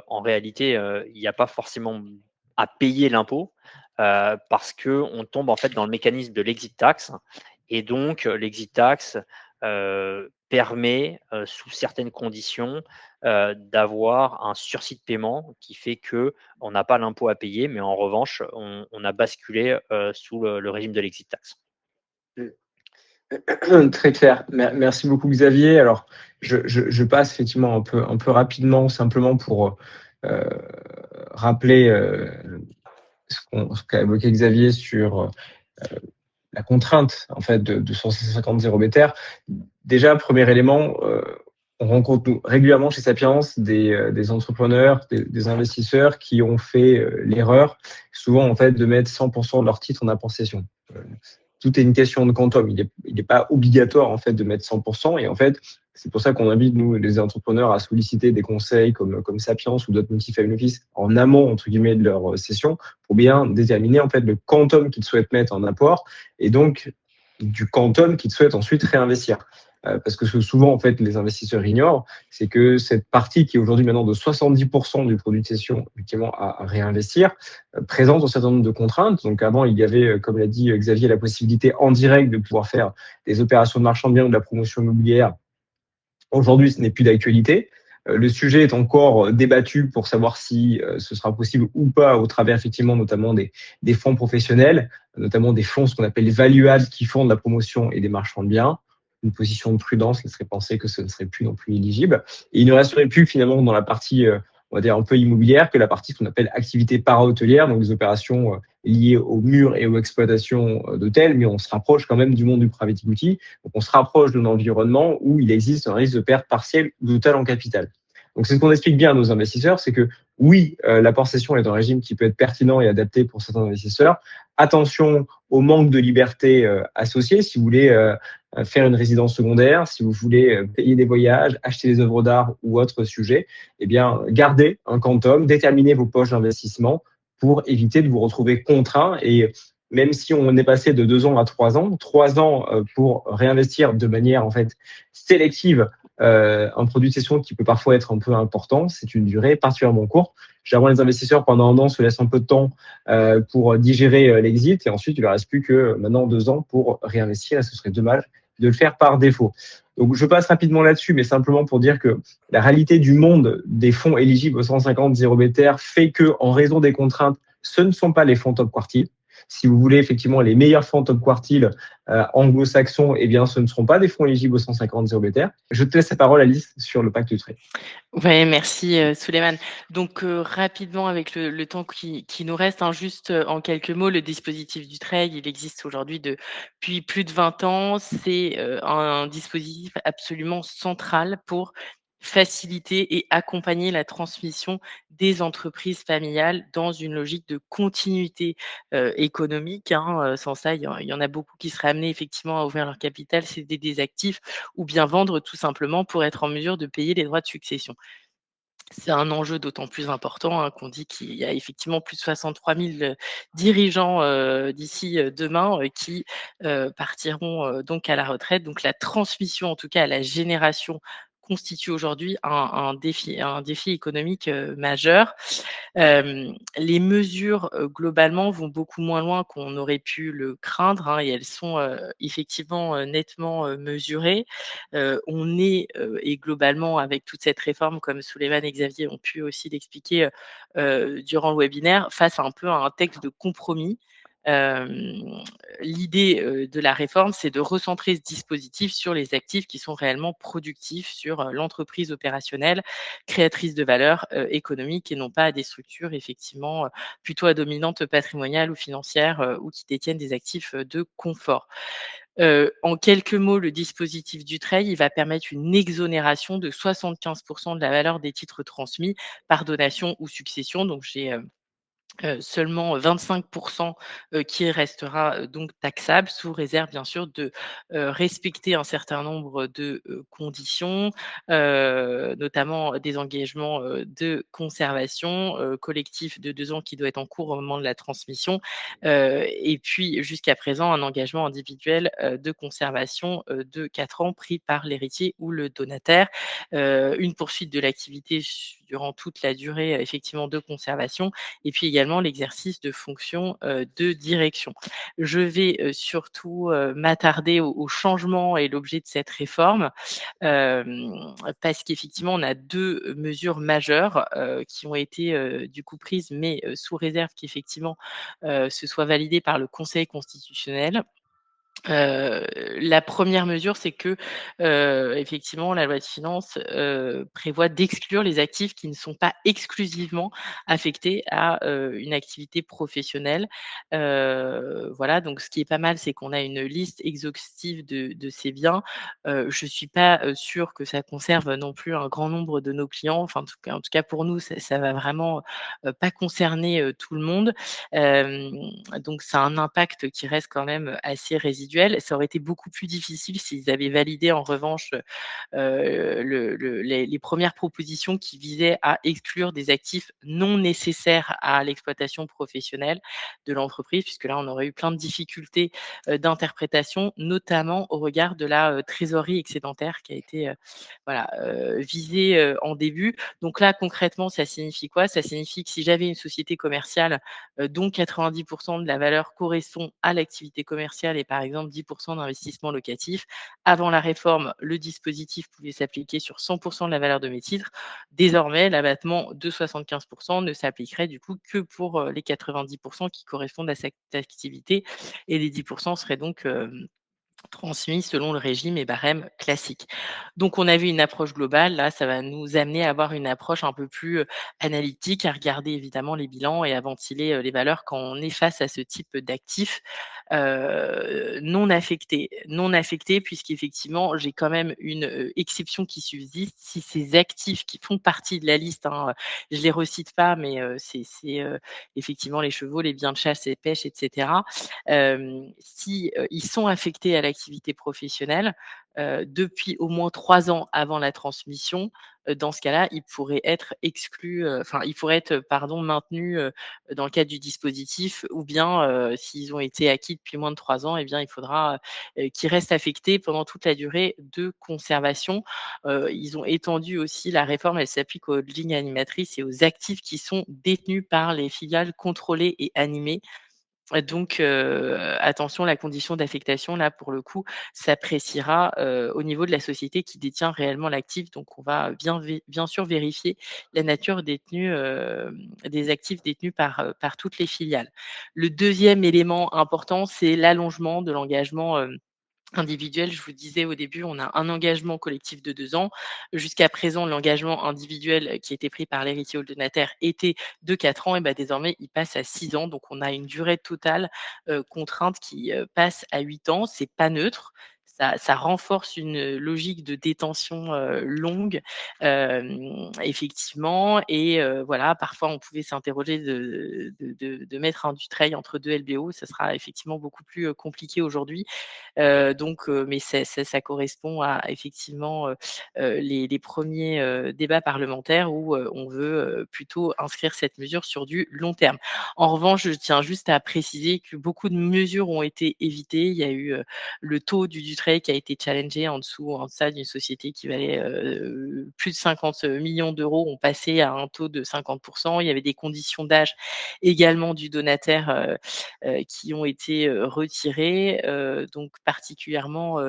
S3: en réalité, il n'y a pas forcément à payer l'impôt parce qu'on tombe en fait dans le mécanisme de l'exit tax. Et donc, l'exit tax permet, sous certaines conditions, d'avoir un sursis de paiement qui fait qu'on n'a pas l'impôt à payer, mais en revanche, on a basculé sous le régime de l'exit tax.
S1: Très clair. Merci beaucoup, Xavier. Alors, je passe effectivement un peu rapidement, simplement pour rappeler ce qu'a évoqué Xavier sur la contrainte en fait de 150 BTR. Déjà, premier élément, On rencontre régulièrement chez Sapiens des entrepreneurs, des investisseurs qui ont fait l'erreur, souvent en fait, de mettre 100% de leur titre en appréciation. Tout est une question de quantum. Il n'est pas obligatoire en fait de mettre 100%. Et en fait, c'est pour ça qu'on invite nous les entrepreneurs à solliciter des conseils comme Sapiens ou d'autres multi-family office en amont entre guillemets de leur session pour bien déterminer en fait le quantum qu'ils souhaitent mettre en apport et donc du quantum qu'ils souhaitent ensuite réinvestir. Parce que ce que souvent en fait les investisseurs ignorent, c'est que cette partie qui est aujourd'hui maintenant de 70% du produit de cession effectivement à réinvestir présente un certain nombre de contraintes. Donc avant il y avait, comme l'a dit Xavier, la possibilité en direct de pouvoir faire des opérations de marchand de biens ou de la promotion immobilière. Aujourd'hui, ce n'est plus d'actualité. Le sujet est encore débattu pour savoir si ce sera possible ou pas au travers effectivement notamment des fonds professionnels, notamment des fonds ce qu'on appelle les value-add qui font de la promotion et des marchands de biens. Une position de prudence laisserait penser que ce ne serait plus non plus éligible. Et il ne resterait plus finalement dans la partie, on va dire un peu immobilière, que la partie qu'on appelle activité para-hôtelière, donc des opérations liées aux murs et aux exploitations d'hôtels, mais on se rapproche quand même du monde du private equity. Donc, on se rapproche d'un environnement où il existe un risque de perte partielle ou totale en capital. Donc, c'est ce qu'on explique bien à nos investisseurs, c'est que oui, l'apport cession est un régime qui peut être pertinent et adapté pour certains investisseurs. Attention au manque de liberté associé. Si vous voulez faire une résidence secondaire, si vous voulez payer des voyages, acheter des œuvres d'art ou autres sujets, eh bien, gardez un quantum, déterminez vos poches d'investissement pour éviter de vous retrouver contraint. Et même si on est passé de 2 ans à 3 ans pour réinvestir de manière en fait sélective un produit de cession qui peut parfois être un peu important, c'est une durée particulièrement courte. Généralement, les investisseurs pendant un an se laissent un peu de temps pour digérer l'exit et ensuite il ne leur reste plus que maintenant 2 ans pour réinvestir et ce serait dommage de le faire par défaut. Donc je passe rapidement là-dessus, mais simplement pour dire que la réalité du monde des fonds éligibles au 150 0 BTR fait que, en raison des contraintes, ce ne sont pas les fonds top quartile. Si vous voulez effectivement les meilleurs fonds top quartile anglo-saxons, eh bien, ce ne seront pas des fonds éligibles au 150 0 BTR. Je te laisse la parole, Alice, sur le pacte du trade.
S2: Ouais, merci Souleymane. Donc rapidement avec le temps qui nous reste, hein, juste en quelques mots, le dispositif du trade, il existe aujourd'hui depuis plus de 20 ans. C'est un dispositif absolument central pour faciliter et accompagner la transmission des entreprises familiales dans une logique de continuité économique, hein. Sans ça, il y en a beaucoup qui seraient amenés effectivement à ouvrir leur capital, céder des actifs ou bien vendre tout simplement pour être en mesure de payer les droits de succession. C'est un enjeu d'autant plus important, hein, qu'on dit qu'il y a effectivement plus de 63 000 dirigeants d'ici demain qui partiront donc à la retraite. Donc la transmission, en tout cas à la génération, constitue aujourd'hui un défi économique majeur. Les mesures, globalement vont beaucoup moins loin qu'on aurait pu le craindre, hein, et elles sont, effectivement, nettement, mesurées. On est, et globalement avec toute cette réforme, comme Souleymane et Xavier ont pu aussi l'expliquer, durant le webinaire, face à un peu à un texte de compromis. Hem, L'idée, de la réforme, c'est de recentrer ce dispositif sur les actifs qui sont réellement productifs, sur, l'entreprise opérationnelle, créatrice de valeur, économique et non pas à des structures effectivement, plutôt à dominante patrimoniale ou financière, ou qui détiennent des actifs, de confort. En quelques mots, le dispositif du trade, il va permettre une exonération de 75 de la valeur des titres transmis par donation ou succession. Donc j'ai, seulement 25 qui restera, donc taxable sous réserve bien sûr de, respecter un certain nombre de, conditions, notamment des engagements, de conservation, collectif de 2 ans qui doit être en cours au moment de la transmission, et puis jusqu'à présent un engagement individuel, de conservation, de 4 ans pris par l'héritier ou le donataire. Une poursuite de l'activité durant toute la durée, effectivement de conservation et puis également l'exercice de fonctions, de direction. Je vais, surtout, m'attarder aux changements et l'objet de cette réforme, parce qu'effectivement on a 2 mesures majeures, qui ont été, du coup prises, mais, sous réserve qu'effectivement, ce soit validé par le Conseil constitutionnel. La première mesure, c'est que, effectivement, la loi de finances, prévoit d'exclure les actifs qui ne sont pas exclusivement affectés à, une activité professionnelle. Voilà, donc ce qui est pas mal, c'est qu'on a une liste exhaustive de ces biens. Je suis pas, sûre que ça conserve non plus un grand nombre de nos clients. Enfin, en tout cas pour nous, ça va vraiment, pas concerner, tout le monde. Hem, donc ça a un impact qui reste quand même assez résiduel. Ça aurait été beaucoup plus difficile s'ils avaient validé en revanche, les premières propositions qui visaient à exclure des actifs non nécessaires à l'exploitation professionnelle de l'entreprise, puisque là, on aurait eu plein de difficultés, d'interprétation, notamment au regard de la, trésorerie excédentaire qui a été, voilà, visée, en début. Donc là, concrètement, ça signifie quoi? Ça signifie que si j'avais une société commerciale, dont 90 de la valeur correspond à l'activité commerciale et par exemple 10 d'investissement locatif. Avant la réforme, le dispositif pouvait s'appliquer sur 100 de la valeur de mes titres. Désormais, l'abattement de 75 ne s'appliquerait du coup que pour, les 90 qui correspondent à cette activité et les 10 seraient donc, transmis selon le régime et barème classique. Donc on avait une approche globale, là, ça va nous amener à avoir une approche un peu plus, analytique, à regarder évidemment les bilans et à ventiler, les valeurs quand on est face à ce type d'actifs, non affectés. Non affectés puisqu'effectivement, j'ai quand même une, exception qui subsiste. Si ces actifs qui font partie de la liste, hein, je les recite pas, mais, c'est effectivement les chevaux, les biens de chasse et pêche et cetera. Si, ils sont affectés à l'activité professionnelle, depuis au moins 3 ans avant la transmission, dans ce cas-là, ils pourraient être exclus, enfin, ils pourraient être, pardon, maintenus, dans le cadre du dispositif ou bien, s'ils ont été acquis depuis moins de 3 ans, eh bien, il faudra, qu'ils restent affectés pendant toute la durée de conservation. Ils ont étendu aussi la réforme, elle s'applique aux lignes animatrices et aux actifs qui sont détenus par les filiales contrôlées et animées. Donc, attention, la condition d'affectation, là, pour le coup, s'appréciera, au niveau de la société qui détient réellement l'actif. Donc on va bien sûr vérifier la nature détenue, des actifs détenus par toutes les filiales. Le deuxième élément important, c'est l'allongement de l'engagement, individuel. Je vous disais au début, on a un engagement collectif de 2 ans. Jusqu'à présent, l'engagement individuel qui était pris par l'héritier ou le donataire était de 4 ans et bah, désormais, il passe à 6 ans. Donc on a une durée totale, contrainte qui, passe à 8 ans. C'est pas neutre. Ça renforce une logique de détention, longue, effectivement et voilà, parfois on pouvait s'interroger de mettre un Dutreil entre 2 LBO. Ça sera effectivement beaucoup plus, compliqué aujourd'hui. Donc mais ça correspond à effectivement, les 1ers, débats parlementaires où, on veut, plutôt inscrire cette mesure sur du long terme. En revanche, je tiens juste à préciser que beaucoup de mesures ont été évitées. Il y a eu, le taux du Dutreil qui a été challengé en deçà d'une société qui valait, plus de 50 millions d'euros, on passait à un taux de 50. Il y avait des conditions d'âge également du donataire, qui ont été, retirés, donc particulièrement,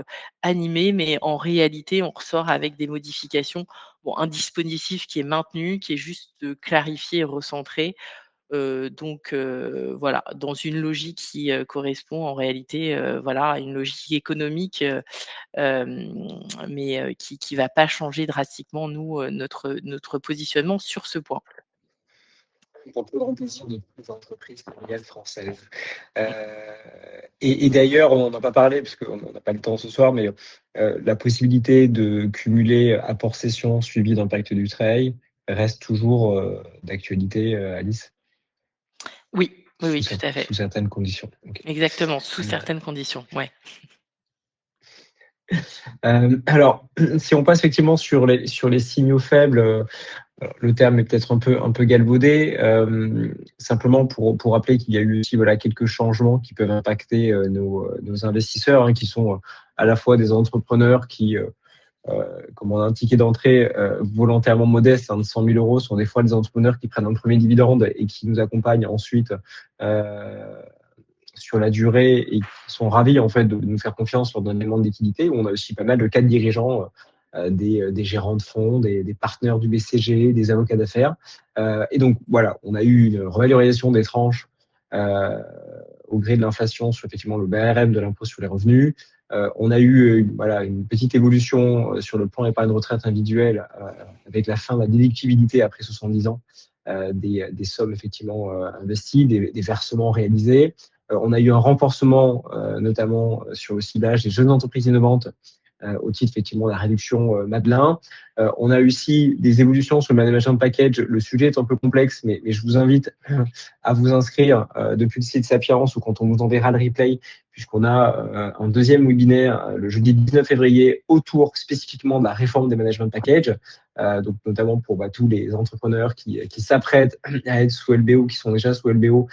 S2: animés. Mais en réalité, on ressort avec des modifications. Bon, un dispositif qui est maintenu, qui est juste, clarifié et recentré, donc voilà, dans une logique qui, correspond en réalité, voilà, à une logique économique, mais qui va pas changer drastiquement nous, notre positionnement sur ce point.
S1: Pour le plus grand plaisir de toutes les entreprises familiales françaises. Et d'ailleurs, on n'en a pas parlé parce qu'on n'a pas le temps ce soir, mais la possibilité de cumuler apport-cession suivi d'impact du trail reste toujours d'actualité, Alice,
S2: Oui, oui, oui, tout à fait.
S1: sous certaines conditions. Ok.
S2: Exactement, sous certaines conditions, ouais.
S1: Alors, si on passe effectivement sur les signaux faibles, le terme est peut-être un peu galvaudé. Simplement pour rappeler qu'il y a eu aussi quelques changements qui peuvent impacter nos investisseurs, hein, qui sont à la fois des entrepreneurs qui, comme on a un ticket d'entrée volontairement modeste, hein, de 100 000 euros, sont des fois des entrepreneurs qui prennent un premier dividende et qui nous accompagnent ensuite sur la durée et qui sont ravis en fait de nous faire confiance sur un élément de liquidité. On a aussi pas mal de cadres dirigeants, des gérants de fonds, des partenaires du BCG, des avocats d'affaires. Et donc voilà, on a eu une revalorisation des tranches au gré de l'inflation sur effectivement le BRM de l'impôt sur les revenus. On a eu une petite évolution sur le plan épargne retraite individuelle avec la fin de la déductibilité après 70 ans des sommes effectivement investies, des versements réalisés. On a eu un renforcement notamment sur le ciblage des jeunes entreprises innovantes au titre effectivement de la réduction Madelin. On a aussi des évolutions sur le management package. Le sujet est un peu complexe, mais je vous invite à vous inscrire depuis le site Sapiens ou quand on vous enverra le replay, puisqu'on a un deuxième webinaire le jeudi 19 février autour spécifiquement de la réforme des management packages, donc notamment pour tous les entrepreneurs qui s'apprêtent à être sous LBO, qui sont déjà sous LBO.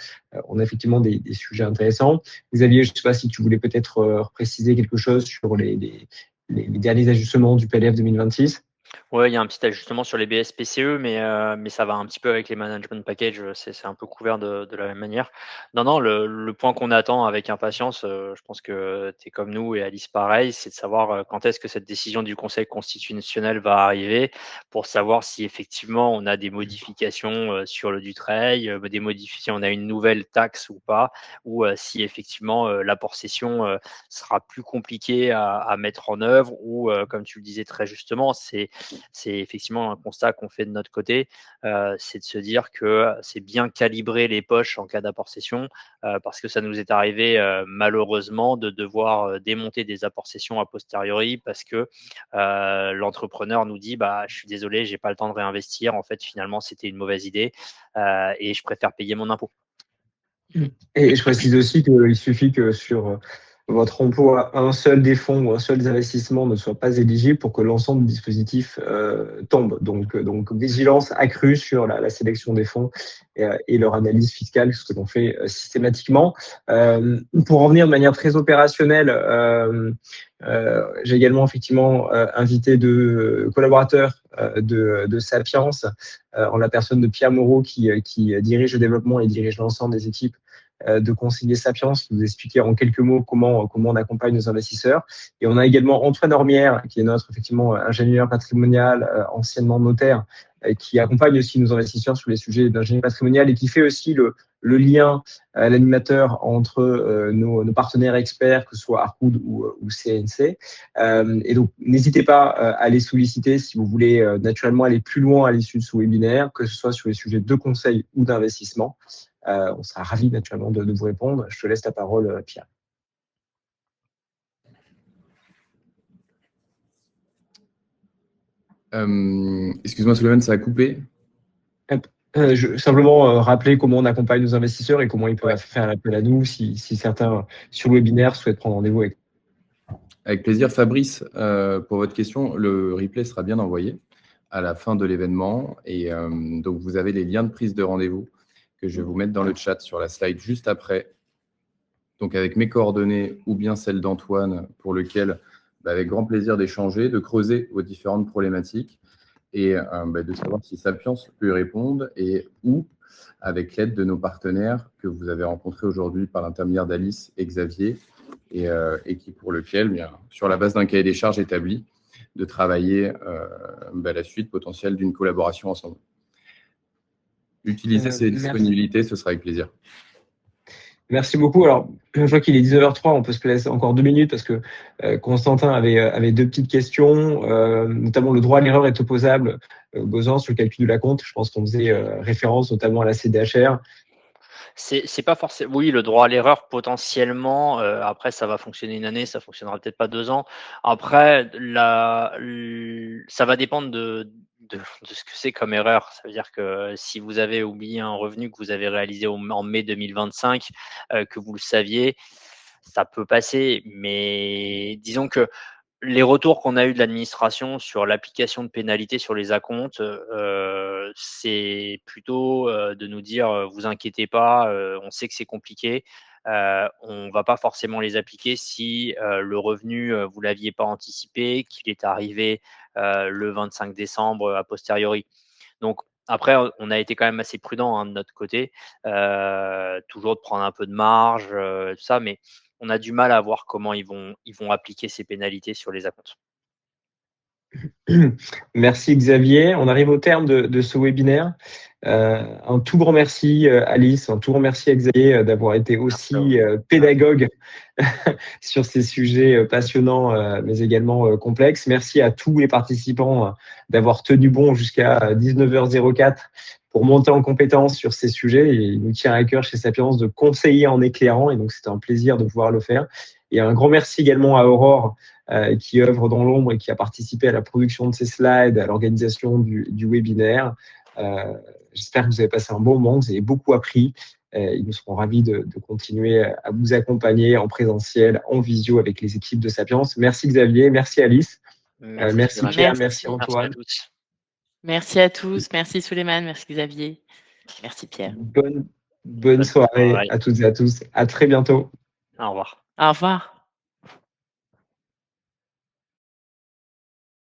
S1: On a effectivement des sujets intéressants. Xavier, je ne sais pas si tu voulais peut-être préciser quelque chose sur les derniers ajustements du PLF 2026.
S3: Ouais, il y a un petit ajustement sur les BSPCE, mais ça va un petit peu avec les management packages, c'est un peu couvert de la même manière. Non, le point qu'on attend avec impatience, je pense que tu es comme nous et Alice pareil, c'est de savoir quand est-ce que cette décision du Conseil constitutionnel va arriver pour savoir si effectivement on a des modifications sur le Dutreil, des modifications, on a une nouvelle taxe ou pas, ou si effectivement l'apport cession sera plus compliqué à mettre en œuvre, ou comme tu le disais très justement, c'est effectivement un constat qu'on fait de notre côté, c'est de se dire que c'est bien calibrer les poches en cas d'apport cession, parce que ça nous est arrivé malheureusement de devoir démonter des apports cession a posteriori parce que l'entrepreneur nous dit je suis désolé, j'ai pas le temps de réinvestir. En fait, finalement, c'était une mauvaise idée et je préfère payer mon impôt.
S1: Et je précise aussi qu'il suffit que sur votre emploi, un seul des fonds ou un seul des investissements ne soit pas éligible pour que l'ensemble du dispositif tombe. Donc, vigilance accrue sur la sélection des fonds et leur analyse fiscale, ce que l'on fait systématiquement. Pour en venir de manière très opérationnelle, j'ai également effectivement invité deux collaborateurs de Sapiens, en la personne de Pierre Moreau qui dirige le développement et dirige l'ensemble des équipes de conseiller Sapiens, qui nous expliquer en quelques mots comment on accompagne nos investisseurs. Et on a également Antoine Ormière, qui est notre effectivement ingénieur patrimonial, anciennement notaire, qui accompagne aussi nos investisseurs sur les sujets d'ingénierie patrimoniale et qui fait aussi le lien, l'animateur entre nos partenaires experts, que ce soit Arcoud ou CNC. Et donc, n'hésitez pas à les solliciter si vous voulez naturellement aller plus loin à l'issue de ce webinaire, que ce soit sur les sujets de conseil ou d'investissement. On sera ravis naturellement de vous répondre. Je te laisse la parole, Pierre.
S4: Excuse-moi, Souleymane, ça a coupé.
S1: Simplement rappeler comment on accompagne nos investisseurs et comment ils peuvent faire appel à nous si certains sur le webinaire souhaitent prendre rendez-vous avec.
S4: Avec plaisir, Fabrice, pour votre question, le replay sera bien envoyé à la fin de l'événement. Et donc, vous avez les liens de prise de rendez-vous que je vais vous mettre dans le chat sur la slide juste après. Donc, avec mes coordonnées ou bien celles d'Antoine, pour lequel, avec grand plaisir d'échanger, de creuser vos différentes problématiques et de savoir si Sapiens peut y répondre et ou avec l'aide de nos partenaires que vous avez rencontrés aujourd'hui par l'intermédiaire d'Alice et Xavier et qui, pour lequel, sur la base d'un cahier des charges établi, de travailler la suite potentielle d'une collaboration ensemble. Utiliser ces disponibilités, ce sera avec plaisir.
S1: Merci beaucoup. Alors, je vois qu'il est 19h03, on peut se laisser encore 2 minutes parce que Constantin avait deux petites questions, notamment le droit à l'erreur est opposable Gozan sur le calcul de la compte. Je pense qu'on faisait référence notamment à la CDHR.
S3: C'est pas forcément. Oui, le droit à l'erreur potentiellement. Après, ça va fonctionner une année, ça fonctionnera peut-être pas 2 ans. Après, ça va dépendre de ce que c'est comme erreur. Ça veut dire que si vous avez oublié un revenu que vous avez réalisé en mai 2025, que vous le saviez, ça peut passer. Mais disons que les retours qu'on a eu de l'administration sur l'application de pénalités sur les acomptes, c'est plutôt de nous dire vous inquiétez pas, on sait que c'est compliqué. On va pas forcément les appliquer si le revenu vous l'aviez pas anticipé, qu'il est arrivé le 25 décembre a posteriori. Donc après, on a été quand même assez prudent de notre côté, toujours de prendre un peu de marge, tout ça, mais on a du mal à voir comment ils vont appliquer ces pénalités sur les acomptes.
S1: Merci Xavier. On arrive au terme de ce webinaire. Un tout grand merci Alice, un tout grand merci à Xavier d'avoir été aussi pédagogue sur ces sujets passionnants mais également complexes. Merci à tous les participants d'avoir tenu bon jusqu'à 19h04 pour monter en compétence sur ces sujets. Et il nous tient à cœur chez Sapiens de conseiller en éclairant, et donc c'est un plaisir de pouvoir le faire. Et un grand merci également à Aurore qui œuvre dans l'ombre et qui a participé à la production de ces slides, à l'organisation du webinaire. J'espère que vous avez passé un bon moment, que vous avez beaucoup appris. Nous serons ravis de continuer à vous accompagner en présentiel, en visio avec les équipes de Sapiens. Merci Xavier, merci Alice, merci Pierre, merci Antoine.
S2: Merci à tous, merci Souleymane, merci Xavier, merci Pierre.
S1: Bonne soirée à toutes et à tous. À très bientôt.
S3: Au revoir.
S2: Au revoir.